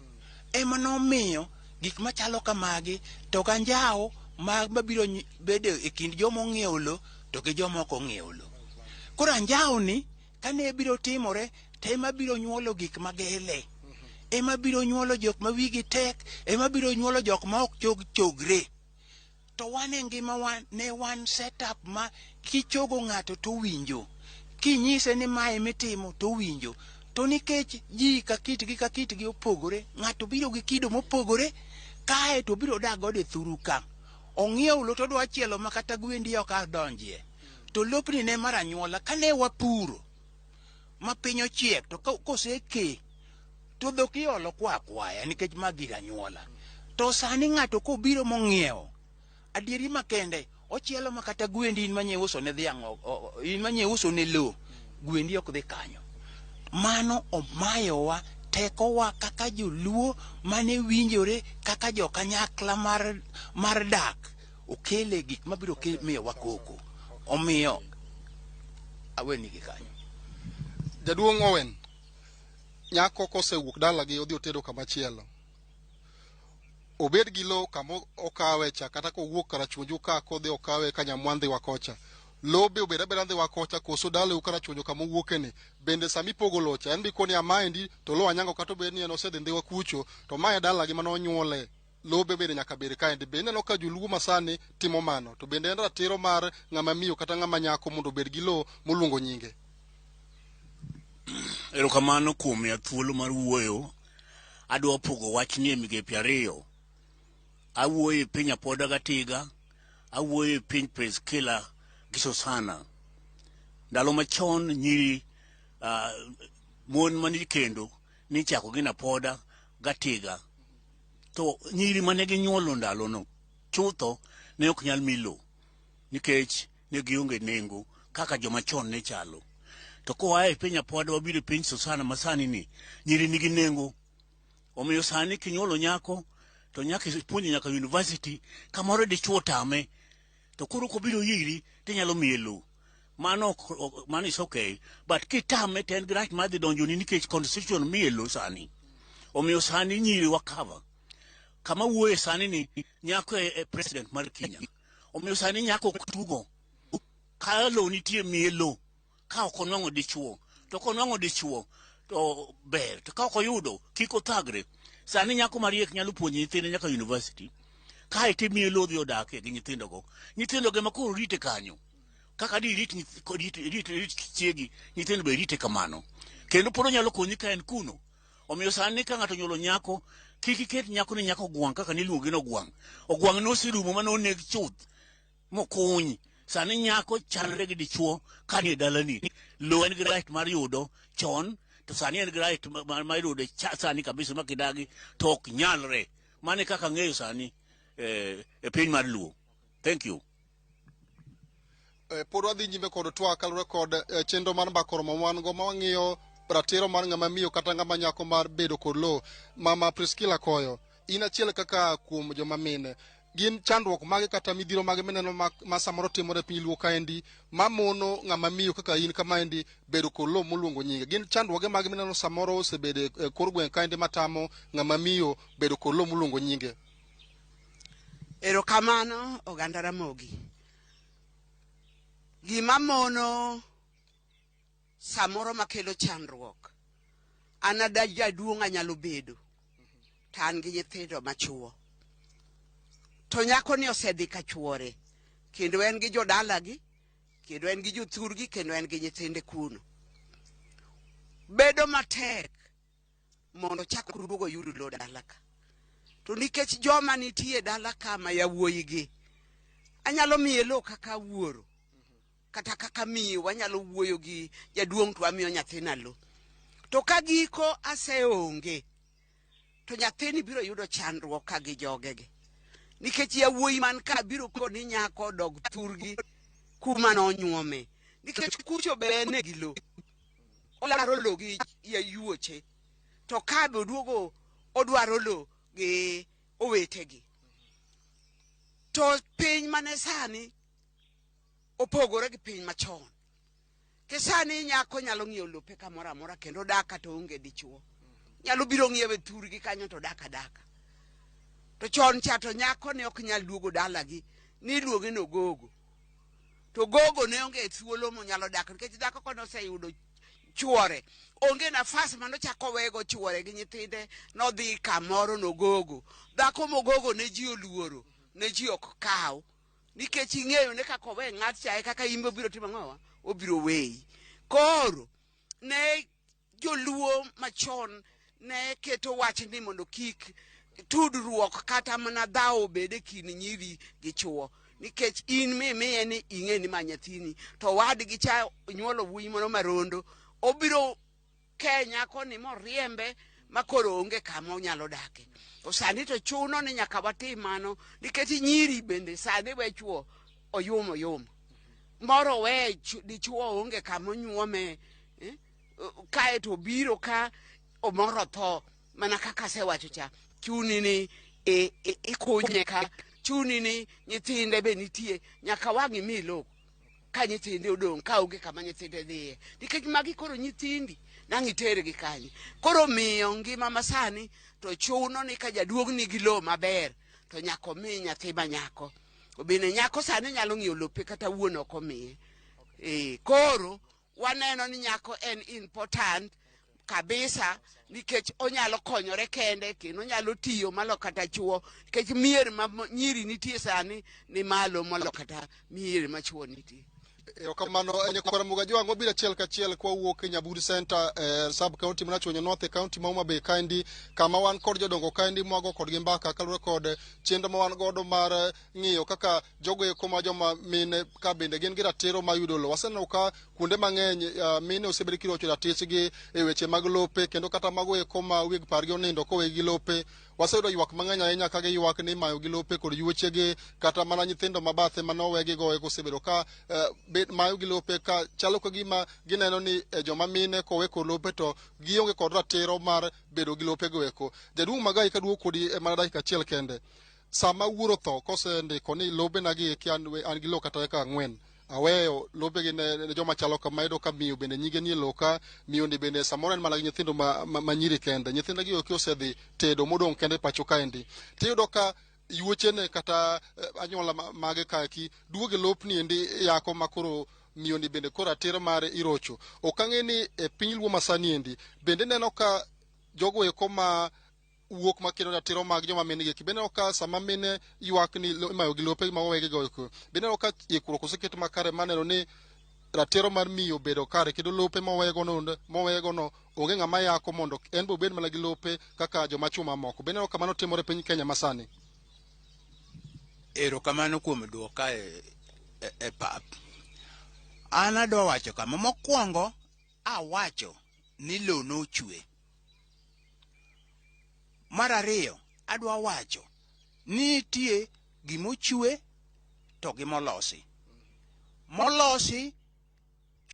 Ema nomiyo gik machalo kamagi to ganjawo mabiro bedo e kind jomo ng'iewo lo to gi jomo ok ong'iewo lo. Koro anjawo ni kane biro timore te ema biro nyuolo gik magele, ema biro nyuolo jok ma wigi tek, ema biro nyuolo jok ma ok chogre. To wan e ngima ne wan set up ma kichogo ng'ato to winjo, kinyise ni mae mitimo to winjo. To nikech ji ka kitgi opogore, ng'ato biro gi kido mopogore, kae to biro dak gode thuru ka. Ong'iewo lo to dwa chielo ma kata gwendi ok adonjie. To lopni ne mar anyuola kane wapuro ma piny ochiek, to koseke to dhok iolo kwa akwaya nikech magir anyuola. To sani ng'ato kobiro mong'iewo, adieri makende ochielo ma kata gwendi in manye uso ne dhiang', in manye uso ne lo, gwendi ok dhi kanyo. Mano omayowa tekowa kaka joluo mane winjore kaka jokanyakla mar dak, okele gik mabiro miyo wakoko. Omiyo aweni gi kanyo. Jaduong' Owen, nyako kosewuok dalagi odhi otedo kamachielo, obed gi lo kama okawe cha, kata kowuok karachuonyo ka kodhi okawe ka nyamwandhi wakocha, lo be obed abeda ndhi wakocha koso dale karachuonyo kama owuokeni. Bende sami pogo locha en bi koni amaendi to lo anyango kata obed ni en osedhi ndhi wakucho to mae dalagi mano onyuole, lobe bende nyaka bed kaendi. Be ineno ka joluo masani timo mano, to bende en ratiro mar ng'ama miyo kata ng'ama nyako mondo bed gi lo moluongo nyinge. Erokamano kuom ya thuolo mar wuoyo. Adwa pogo wachni e migepe ariyo. Awuoyo e piny Apoda Gatiga, awuoyo e piny Preskila gi Sosana. Ndalo machon nyiri mon mani kendo ni chako gi Apoda Gatiga. To nyiri mane ginyuolo ndalono chutho ne ok nyal milo nikech ne gionge nengo kaka joma chon ne chalo. To koa e piny Apoda wabiro e piny Sosana masani ni nyiri nigi nengo. Omiyo sani kinyuolo nyako to nyaka ipuonji nyaka university kamoro dichuo tame. To koro kobiro iri tinyalo mielo. Mano is okay, but kitame ten grach madhi donjoni nikech constitution mielo sani. Omiyo sani nyiri wakava. Kama wuoye sani ni nyako e president mar Kenya. Omiyo sani nyako tugo. Ka lo nitie mielo. Ka okonwango dichuo. To konwango dichuo to ber. To ka okoyudo kiko thagre. Sani nyako mariek nyalo puonji nyithinde nyaka university. Ka ite mielo dhi odake gi nyithindo go. Nyithindo ge makoro rite kanyo. Kaka di rit chiegi nyithindo be rite kamano. Kendo poro nyalo konyi ka en kuno. Omiyo sani ka ng'ato nyuolo nyako, kik iket nyako ni nyako gwang' kaka niluonge no gwang'. Ogwang' nosirumo mano oneg chuth mokuny. Sani nyako chalre gi dichuo ka ni dalani. Lo en gi right mar yudo chon, to sani en gi right mar yudo sani kabisa makidagi to ok nyalre. Mane kaka ng'eyo sani e piny mar Luo. Thank you. Pod wadhi nyime kod twak kalure kod chenro mar mbakoro mawango ma wang'iyo ratiro mar ng'ama miyo kata ng'ama nyako mar bedo kod lo. Mama Preskila Koyo, in achiel kaka kuom joma mine, gin chandruok mage kata midhiro mage mineno ma samoro timore piny Luo kaendi mamono ng'ama miyo kaka in kamaendi bedo kod lo moluongo nyinge? Gin chandruoge mage mineno samoro osebedo e kor gweng' kaendi matamo ng'ama miyo bedo kod lo moluongo nyinge? Erokamano oganda Ramogi. Gima mono samoro makelo chandruok. Anada jaduong' nyalo bedo. Tan gi nyithindo machuo. To nyako ni osedhi ka chuore. Kendo en gi jodalagi, kendo en gi jothurgi, kendo en gi nyithinde kuno. Bedo matek mondo chak rugo yudo lo dalaka. To nikech joma nitie dalaka ma yawuoyi gi, anyalo mielo kaka wuoro. Kata kaka miyo wanyalo wuoyo gi jaduong' to amiyo nyathina lo. To ka giko aseonge, to nyathini biro yudo chandruok ka gi jogege. Nikech yawuoyi man ka biro koni nyako dog thurgi kuma nonyuome. Nikech kucho be ne gi lo. Olaro lo gi yawuoche. To ka be oduogo odwaro lo gi owetegi. To piny mane sani opogore gi piny machon. Kisani nyako nyalo ng'iewo lope kamoro amora kendo daka to onge dichuo. Nyalo biro ng'iewe thurgi kanyo to daka. To chon cha to nyako ne ok nyal duogo dalagi ni luonge no gogo. To gogo ne onge thuolo mo nyalo dak nikech dhako kono oseyudo chuore. Onge nafas mano chako wego chuore gi nyithinde no dhi kamoro no gogo. Dhako mogogo ne ji oluoro, ne ji ok kaw. Nikech ing'eyo ne kaka owe ng'at chae kaka imbe biro timo ng'owa, obiro weyi. Koro ne joluo machon ne keto wach ni mondo kik tudruok kata mana dhawo bede kind nyiri gi chuo. Nikech in miye ni ing'e ni manyathini to wadgi cha nyuolo wuoyi moro marondo, obiro kenya koni moriembe makoro onge kama onyalo dake. To sani to chuno ni nyaka watim mano nikech nyiri bende sani we chuo oyumo. Moro we dichuo onge kama onyuome, kae to biro ka omoro tho mana kaka sewacho cha. Chuni ni ikunye ka, chuni ni nyithinde be nitie, nyaka wang'i milo ka nyithinde odong' ka onge kama nyithinde dhiye. Nikech magi koro nyithindi nang' itergi kanyo. Koro miyo ngima masani to chuno ni ka jaduong' nigi lo maber to nyako mi nyathi ma nyako. Obine nyako sani nyalo ng'iewo lope kata wuon ok omiye. Koro waneno ni nyako en important kabisa nikech onyalo konyore kende kendo onyalo tiyo malo kata chuo nikech mier ma nyiri nitie sani ni malo malo kata mier ma chuo nitie. Kamano nyakora mugajo ango bila chiel kachiel kwa wuok Nyaburi Center sub county Marachuonyo North county ma Homa Bay kaendi kama wan kod jodongo kaendi mwago kod gi mbaka kalure kod chenro ma wan godo mar ng'iyo kaka jogo eko ma joma mine ka bende gin gi ratiro ma yudo lo. Waseneno ka kuonde mang'eny mine osebedo kirocho ratichgi e weche mag lope kendo kata mago eko ma weg pargi onindo kowe gi lope. Waseyudo ywak mang'eny ahinya ka giywak ni mayo gi lope kod yuochegi kata mana nyithindo mabathe manowegi go eko osebedo ka mayo gi lope ka chalo ka gima gineno ni joma mine kowe kod lope to gionge kod ratiro mar bedo gi lope go eko. Jaduong' Magai ka duogo kodi mana dakika achiel kende. Sama wuoro tho kosendiko ni lope nagi an gi lo kata eka 4 aweyo lope gi ne joma chalo kama iyudo ka miyo bende nyige nie loka miyo ni bende samoro en mana gi nyithindo ma nyiri kende nyithindo gi ok osedhi tedo modong' kende pacho kaendi tiyudo ka yuochene kata anyuola mage kaki duoge lopni endi yako makoro miyo ni bende koro ratiro mare irocho. Okang'e ni e piny luo masani endi bende neno ka jogo eko ma wuok makelo ratiro mag joma mine gi bende ka sama mine ywak ni imayo gi lope ma owegi go eko bende ka ikruok oseket makare maneno ni ratiro mar miyo bedo kare kendo lope mowego no onge ng'ama yako mondo en bo bed mana gi lope kaka joma chuma moko bende kamano timore piny Kenya masani. Erokamano kuom duoka e pap. An adwa wacho kama mokwongo awacho ni lo nochwe. Mar ariyo adwa wacho ni nitie gimochwe to gimolosi. Molosi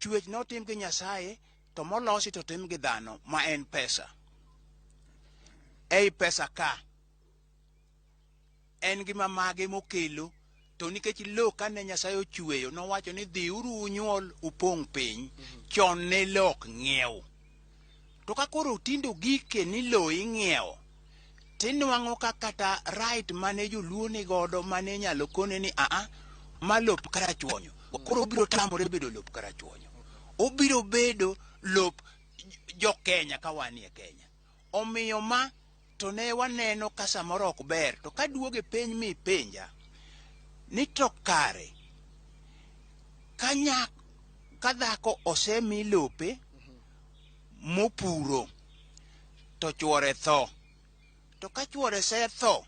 chwech notim gi Nyasaye to molosi to tim gi dhano ma en pesa. Ei pesa ka en gima mage mokelo to nikech lo kane Nyasaye ochweyo nowacho ni dhi uru unyuol upong' piny chon ne lok ng'iew. To ka koro tindo gike ni lo ing'iew tinwang'o ka kata right mane joluo ni godo mane nyalo kone ni ma lop karachuonyo koro obiro tamore bedo lop karachuonyo obiro bedo lop jo Kenya ka wanie Kenya. Omiyo ma to ne waneno ka samoro ok ber to ka duoge piny mi penja ni to kare ka dhako osemi lope mopuro to chuore tho to ka chuore se tho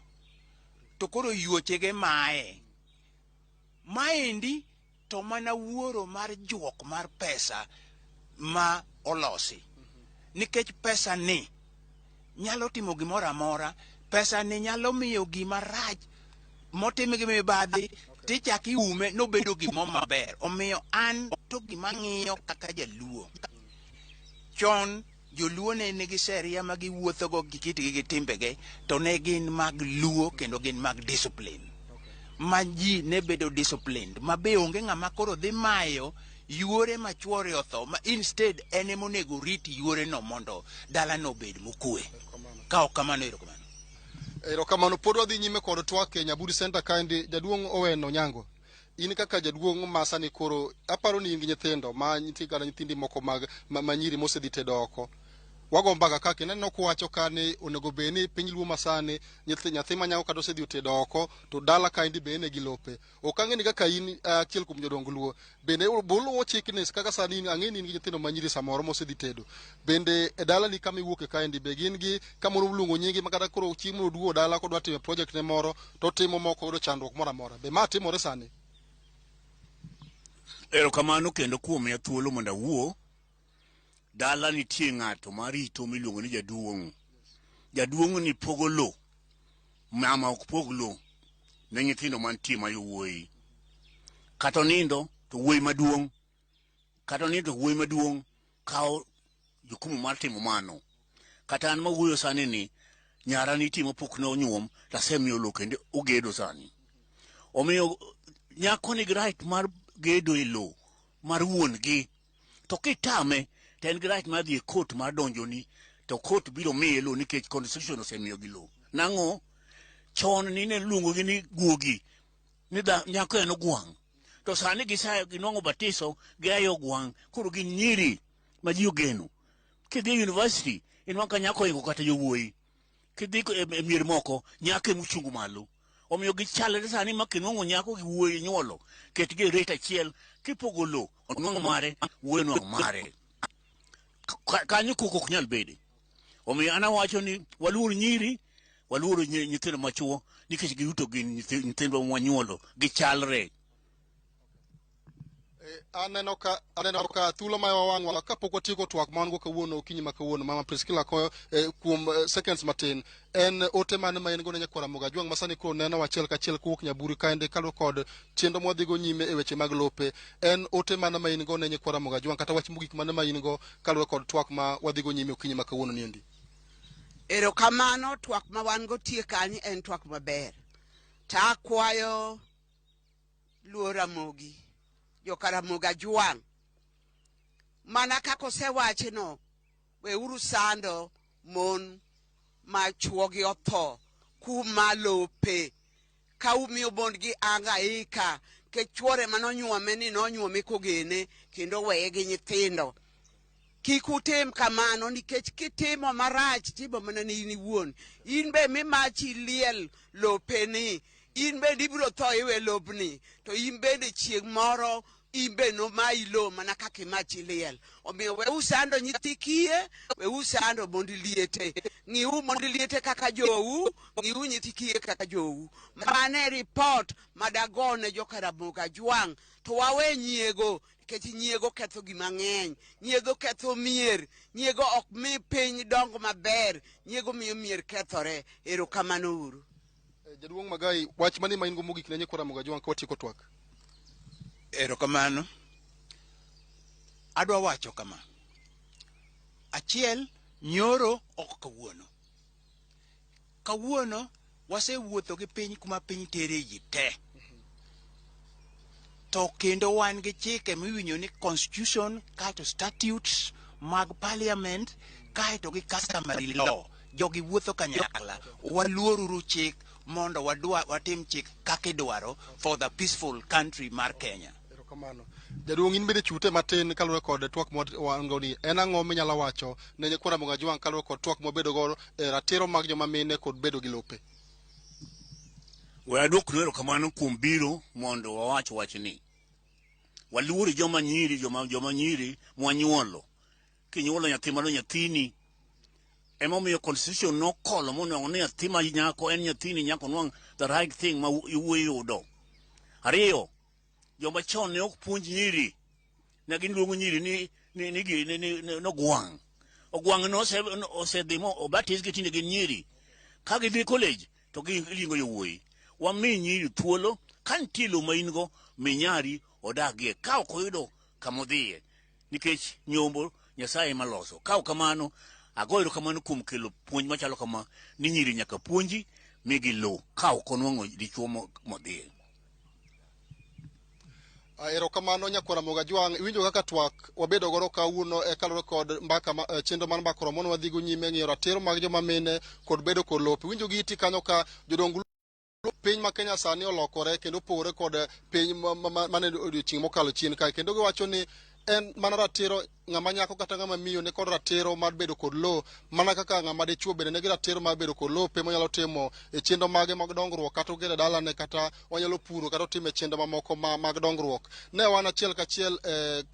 to koro yuochege maendi to mana wuoro mar juok mar pesa ma olosi nikech pesa ni nyalo timo gimoro amora. Pesa ni nyalo miyo gima rach motim gi mibadhi tichak iume nobedo gimo maber. Omiyo an to gima ng'iyo kaka jaluo chon joluo ne nigi sheria ma giwuothogo gi kitgi gi timbege to ne gin mag luo kendo gin mag discipline ma ji ne bedo disciplined ma be onge ng'ama koro dhi mayo yuore ma chuore otho ma instead ene monego rit yuore no mondo dala no bed mokue. Ka ok kamano erokamano pod wadhi nyime kod twak e Nyaburi Center kaendi. Jaduong' Oweno Nyango, in kaka jaduong' masani koro aparo ni in gi nyithindo ma nyithindi moko mag manyiri mosedhi tedo oko wago mbaga kaka ineno kuwacho ka ni onego bed ni piny luo masani nyathi manyago kata osedhi otedo oko to dala kaendi be ene gi lope. Ok ang'e ni kaka in achiel kuom jodong luo bende boluwo chikni kaka sani ang'e ni in gi nyithindo manyiri samoro mosedhi tedo bende e dala ni kama iwuoke kaendi be gin gi kamoro luongo nyingi ma kata koro chiemo duo dala kodwa timo project ne moro to timo moko yudo chandruok moro amora be ma timore sani. Erokamano kendo kuom ya thuolo mondo awuo. Dala nitie ng'ato marito miluongo ni jaduong'. Jaduong' ni pogo lo. Mama ok pog lo ne nyithindo mantie ma yowuoyi. Kata nindo to wuoyi maduong'. Kata nindo to wuoyi maduong' kawo jukumu mar timo mano. Kata an mawuoyo sani ni nyara nitie mapok ne onyuom tasemiyo lo kendo ogedo sani. Omiyo nyako ni right mar gedo e lo mar wuon gi to kitame ten gi right mar dhi e court mar donjoni to court biro miye lo nikech constitution osemiyo gi lo. Nang'o chon ni ne luongo gi ni guogi ni nyako en ogwang' to sani ginwang'o batiso giayo ogwang' koro gin nyiri ma ji ogeno kidhi university in waka nyako ingo kata yowuoyi kidhi e mier moko nyako muchungu malo omiyo gichalre sani makinwang'o nyako gi wuoyi nyuolo ketgi e rate achiel kipogo lo onwang'o mare wuoyi nwang'o mare kanyo koko ok nyal bede omiyo an awacho ni waluor nyiri waluor nyithindo machuo nikech giyuto gin nyithindo mwanyuolo gichalre. Aneno ka thuolo ma wawang'wa kapok watieko twak man go kawuono okinyi ma kawuono mama Priscilla koyo kuom seconds matin en ote mane ma en go ne nyakwara Ramogi Ajwang' masani ko neno achiel kachiel kowuok Nyaburi kaende kalo kod chenro mwadhigo nyime e weche mag lope en ote mane ma in go ne nyakwara Ramogi Ajwang' kata wach mogik mane ma in go kaluwore kod twak ma wadhigo nyime okinyi ma kawuono niendi? Erokamano, twak ma wan go tie kanyi en twak maber. Ta akwayo luor Ramogi, joka Ramogi Ajwang', mana kaka osewache no, weuru sando mon ma chuogi otho kuma lope ka umiyo bondgi angaika ke chuore manonyuome ni nonyuome kogene kendo weye gi nyithindo. Kik utim kamano nikech kitimo marach tibo mana ni in iwuon. In be mimachi liel lopeni, in be ibiro tho iwe lobni, to in bende chieng' moro in be no mai lo mana kaka imachi liel. Omiyo we usando nyithi kiye, we usando mondi liete. Ng'iu mondi liete kaka jou, ng'iu nyithi kiye kaka jou. Mane report madagone joka Ramogi Ajwang', to wawe nyiego. Nikech nyiego ketho gima ng'eny, nyiego ketho mier, nyiego ok mi piny dongo maber, nyiego miyo mier kethore. Erokamano uru. Jaduong' Magai, wach mane ma in go mogik ne nyakwara Ramogi Ajwang' ka watieko twak? Erokamano. Adwa wacho kama. Achiel, nyoro ok kawuono. Kawuono wasewuotho gi piny kuma piny tere ji te. To kendo wan gi chike miwinjo ni constitution kaito statutes mag parliament kaito gi customary law jogi wuotho kanyakla. Waluoruru chik mondo watim chik kaka idwaro for the peaceful country mar Kenya. Erokamano. Jaduong' in bende chute matin kaluwore kod twak mwango ni en ang'o minyalo wacho ne nyakwara Ramogi Ajwang' kaluwore kod twak mwabedo go ratiro mag joma mine kod bedo gi lope? We adwoknu erokamano kuom biro mondo wawach wachni. Waluor joma nyiri mwanyuolo. Kinyuolo nyathi mano nyathini. Emomiyo constitution nokolo mondo ne nyathi ma nyako en nyathini nyako nwang' the right thing ma iwuoyi yudo. Ariyo, joma chon ne ok puonj nyiri. Ne giluongo nyiri ni ogwang'. Ogwang' no osedhi mo obatis gi tinde gin nyiri. Ka gidhi college to gilingo yowuoyi. Wami nyiri thuolo ka nitie lo ma in go minyari odagie ka ok oyudo kamodhiye nikech nyombo Nyasaye maloso. Ka kamano agoyo erokamano kuom kelo puonj machalo kama ni nyiri nyaka puonji migi lo ka ok onwang'o dichuo modhiye. Erokamano nyakwara Ramogi Ajwang', iwinjo kaka twak wabedo godo kawuono kaluwore kod mbaka chenro mar mbaka mono wadhigo nyime ng'iyo ratiro mag joma mine kod bedo kod lope. Iwinjo gi iti kanyo ka jodong piny ma Kenya sani olokore kendo pogore kod piny mane odiochieng' mokalo chien kae kendo giwacho ni en mana ratiro ng'ama nyako kata ng'ama miyo ne kod ratiro mar bedo kod lo mana kaka ng'ama dichuo bende ne gi ratiro mar bedo kod lope monyalo timo e chenro mage mag dongruok kata ogero dalane kata onyalo puro kata otimo chenro mamoko mag dongruok. Ne wan achiel kachiel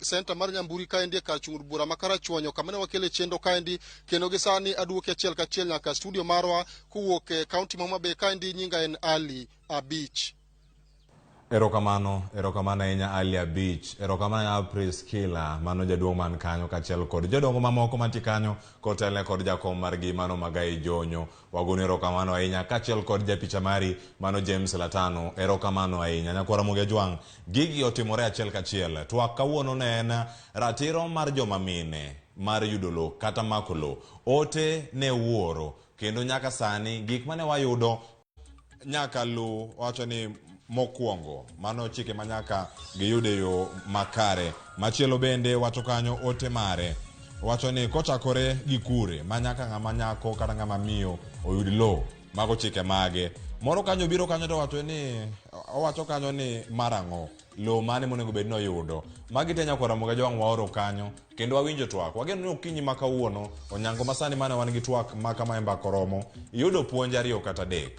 center mar Nyamburi kaendi kar chung'ur bura ma Karachuonyo kama ne wakele chenro kaendi kendo gi sani aduoke achiel kachiel nyaka studio marwa kowuok e kaunti ma Homa Bay kaendi nyinga en Ali Abich. Erokamano ahinya Ali Abich. Erokamano ya Priscilla mano jaduong' man kanyo kachiel kod jodongo mamoko mantie kanyo kotele kod jakom margi mano Magai Jonyo. Wagoni erokamano ahinya kachiel kod japicha mari mano James Latano. Erokamano ahinya nyakwara Ramogi Ajwang'. Gigi otimore achiel kachiel. Twak kawuono ne en ratiro mar joma mine mar yudo lo kata mako lo. Ote ne wuoro kendo nyaka sani gik mane wayudo nyaka lo wacho ni mokwongo mano chike manyaka giyude yo makare. Machielo bende wacho kanyo ote mare wacho ni kochakore gi kure manyaka ng'ama nyako kata ng'ama miyo oyud lo mago chike mage. Moro kanyo biro kanyo to owacho kanyo ni marango lo mane monego bed no yudo. Magi te nyakwa Ramogi jowang' waoro kanyo kendo wawinjo twak. Wageno ni okinyi ma kawuono onyango masani mane wan gi twak ma kama Mbaka Oromo yudo puonj 2 kata 3.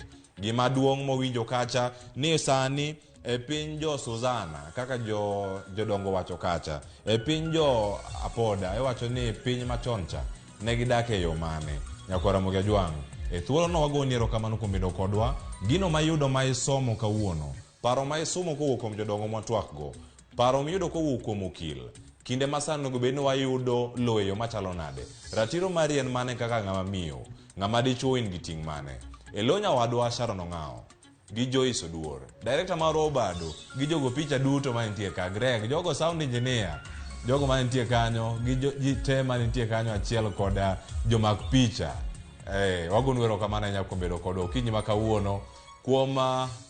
Gima duong' mowinjo kacha ni sani e piny jo Suzana kaka jodongo wacho kacha, e piny jo Apoda iwacho ni piny machon cha ne gidake yo mane. Nyakwa Ramogi jowang' e thuolo no wagoni erokamano kuom bedo kodwa. Gino mayudo ma isomo kawuono, paro ma isomo kowuok kuom jodongo ma twak go, paro miyudo kowuok kuom okil, kinde masano onego bed ni wayudo lo e yo machalo nade. Ratiro mari en mane kaka ng'ama miyo, ng'ama dichuo in gi ting' mane. E lo nyawadwa Sharon Ong'ao gi Joyce Oduor, director mar Obado gi jogo picha duto manitie ka, Greg, jogo sound engineer, jogo manitie kanyo gi ji te manitie kanyo achiel koda jomak picha. Wagonu erokamano ahinya kuom bedo kodwa okinyi ma kawuono. Kuom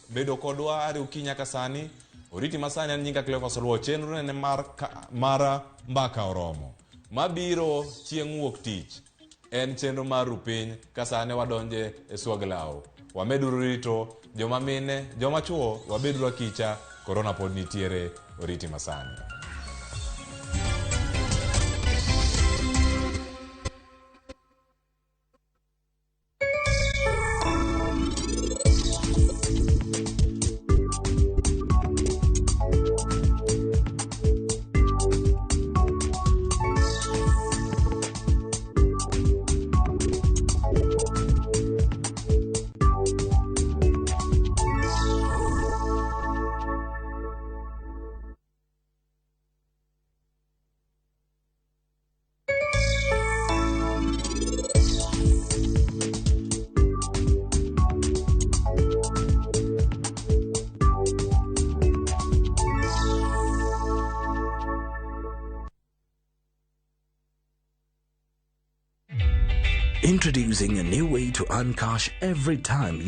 bedo kodwa ari okinyi nyaka sani, oriti masani en nyinga Cleophas Oluo. Chenro ne mar Mbaka Oromo mabiro chieng' wuok tich en chenro mar Rupiny. Ka sane wadonje e swag lao, wameduru rito joma mine, joma chuo, wabeduru akicha. Corona pod nitiere, oriti masani. Introducing a new way to earn cash every time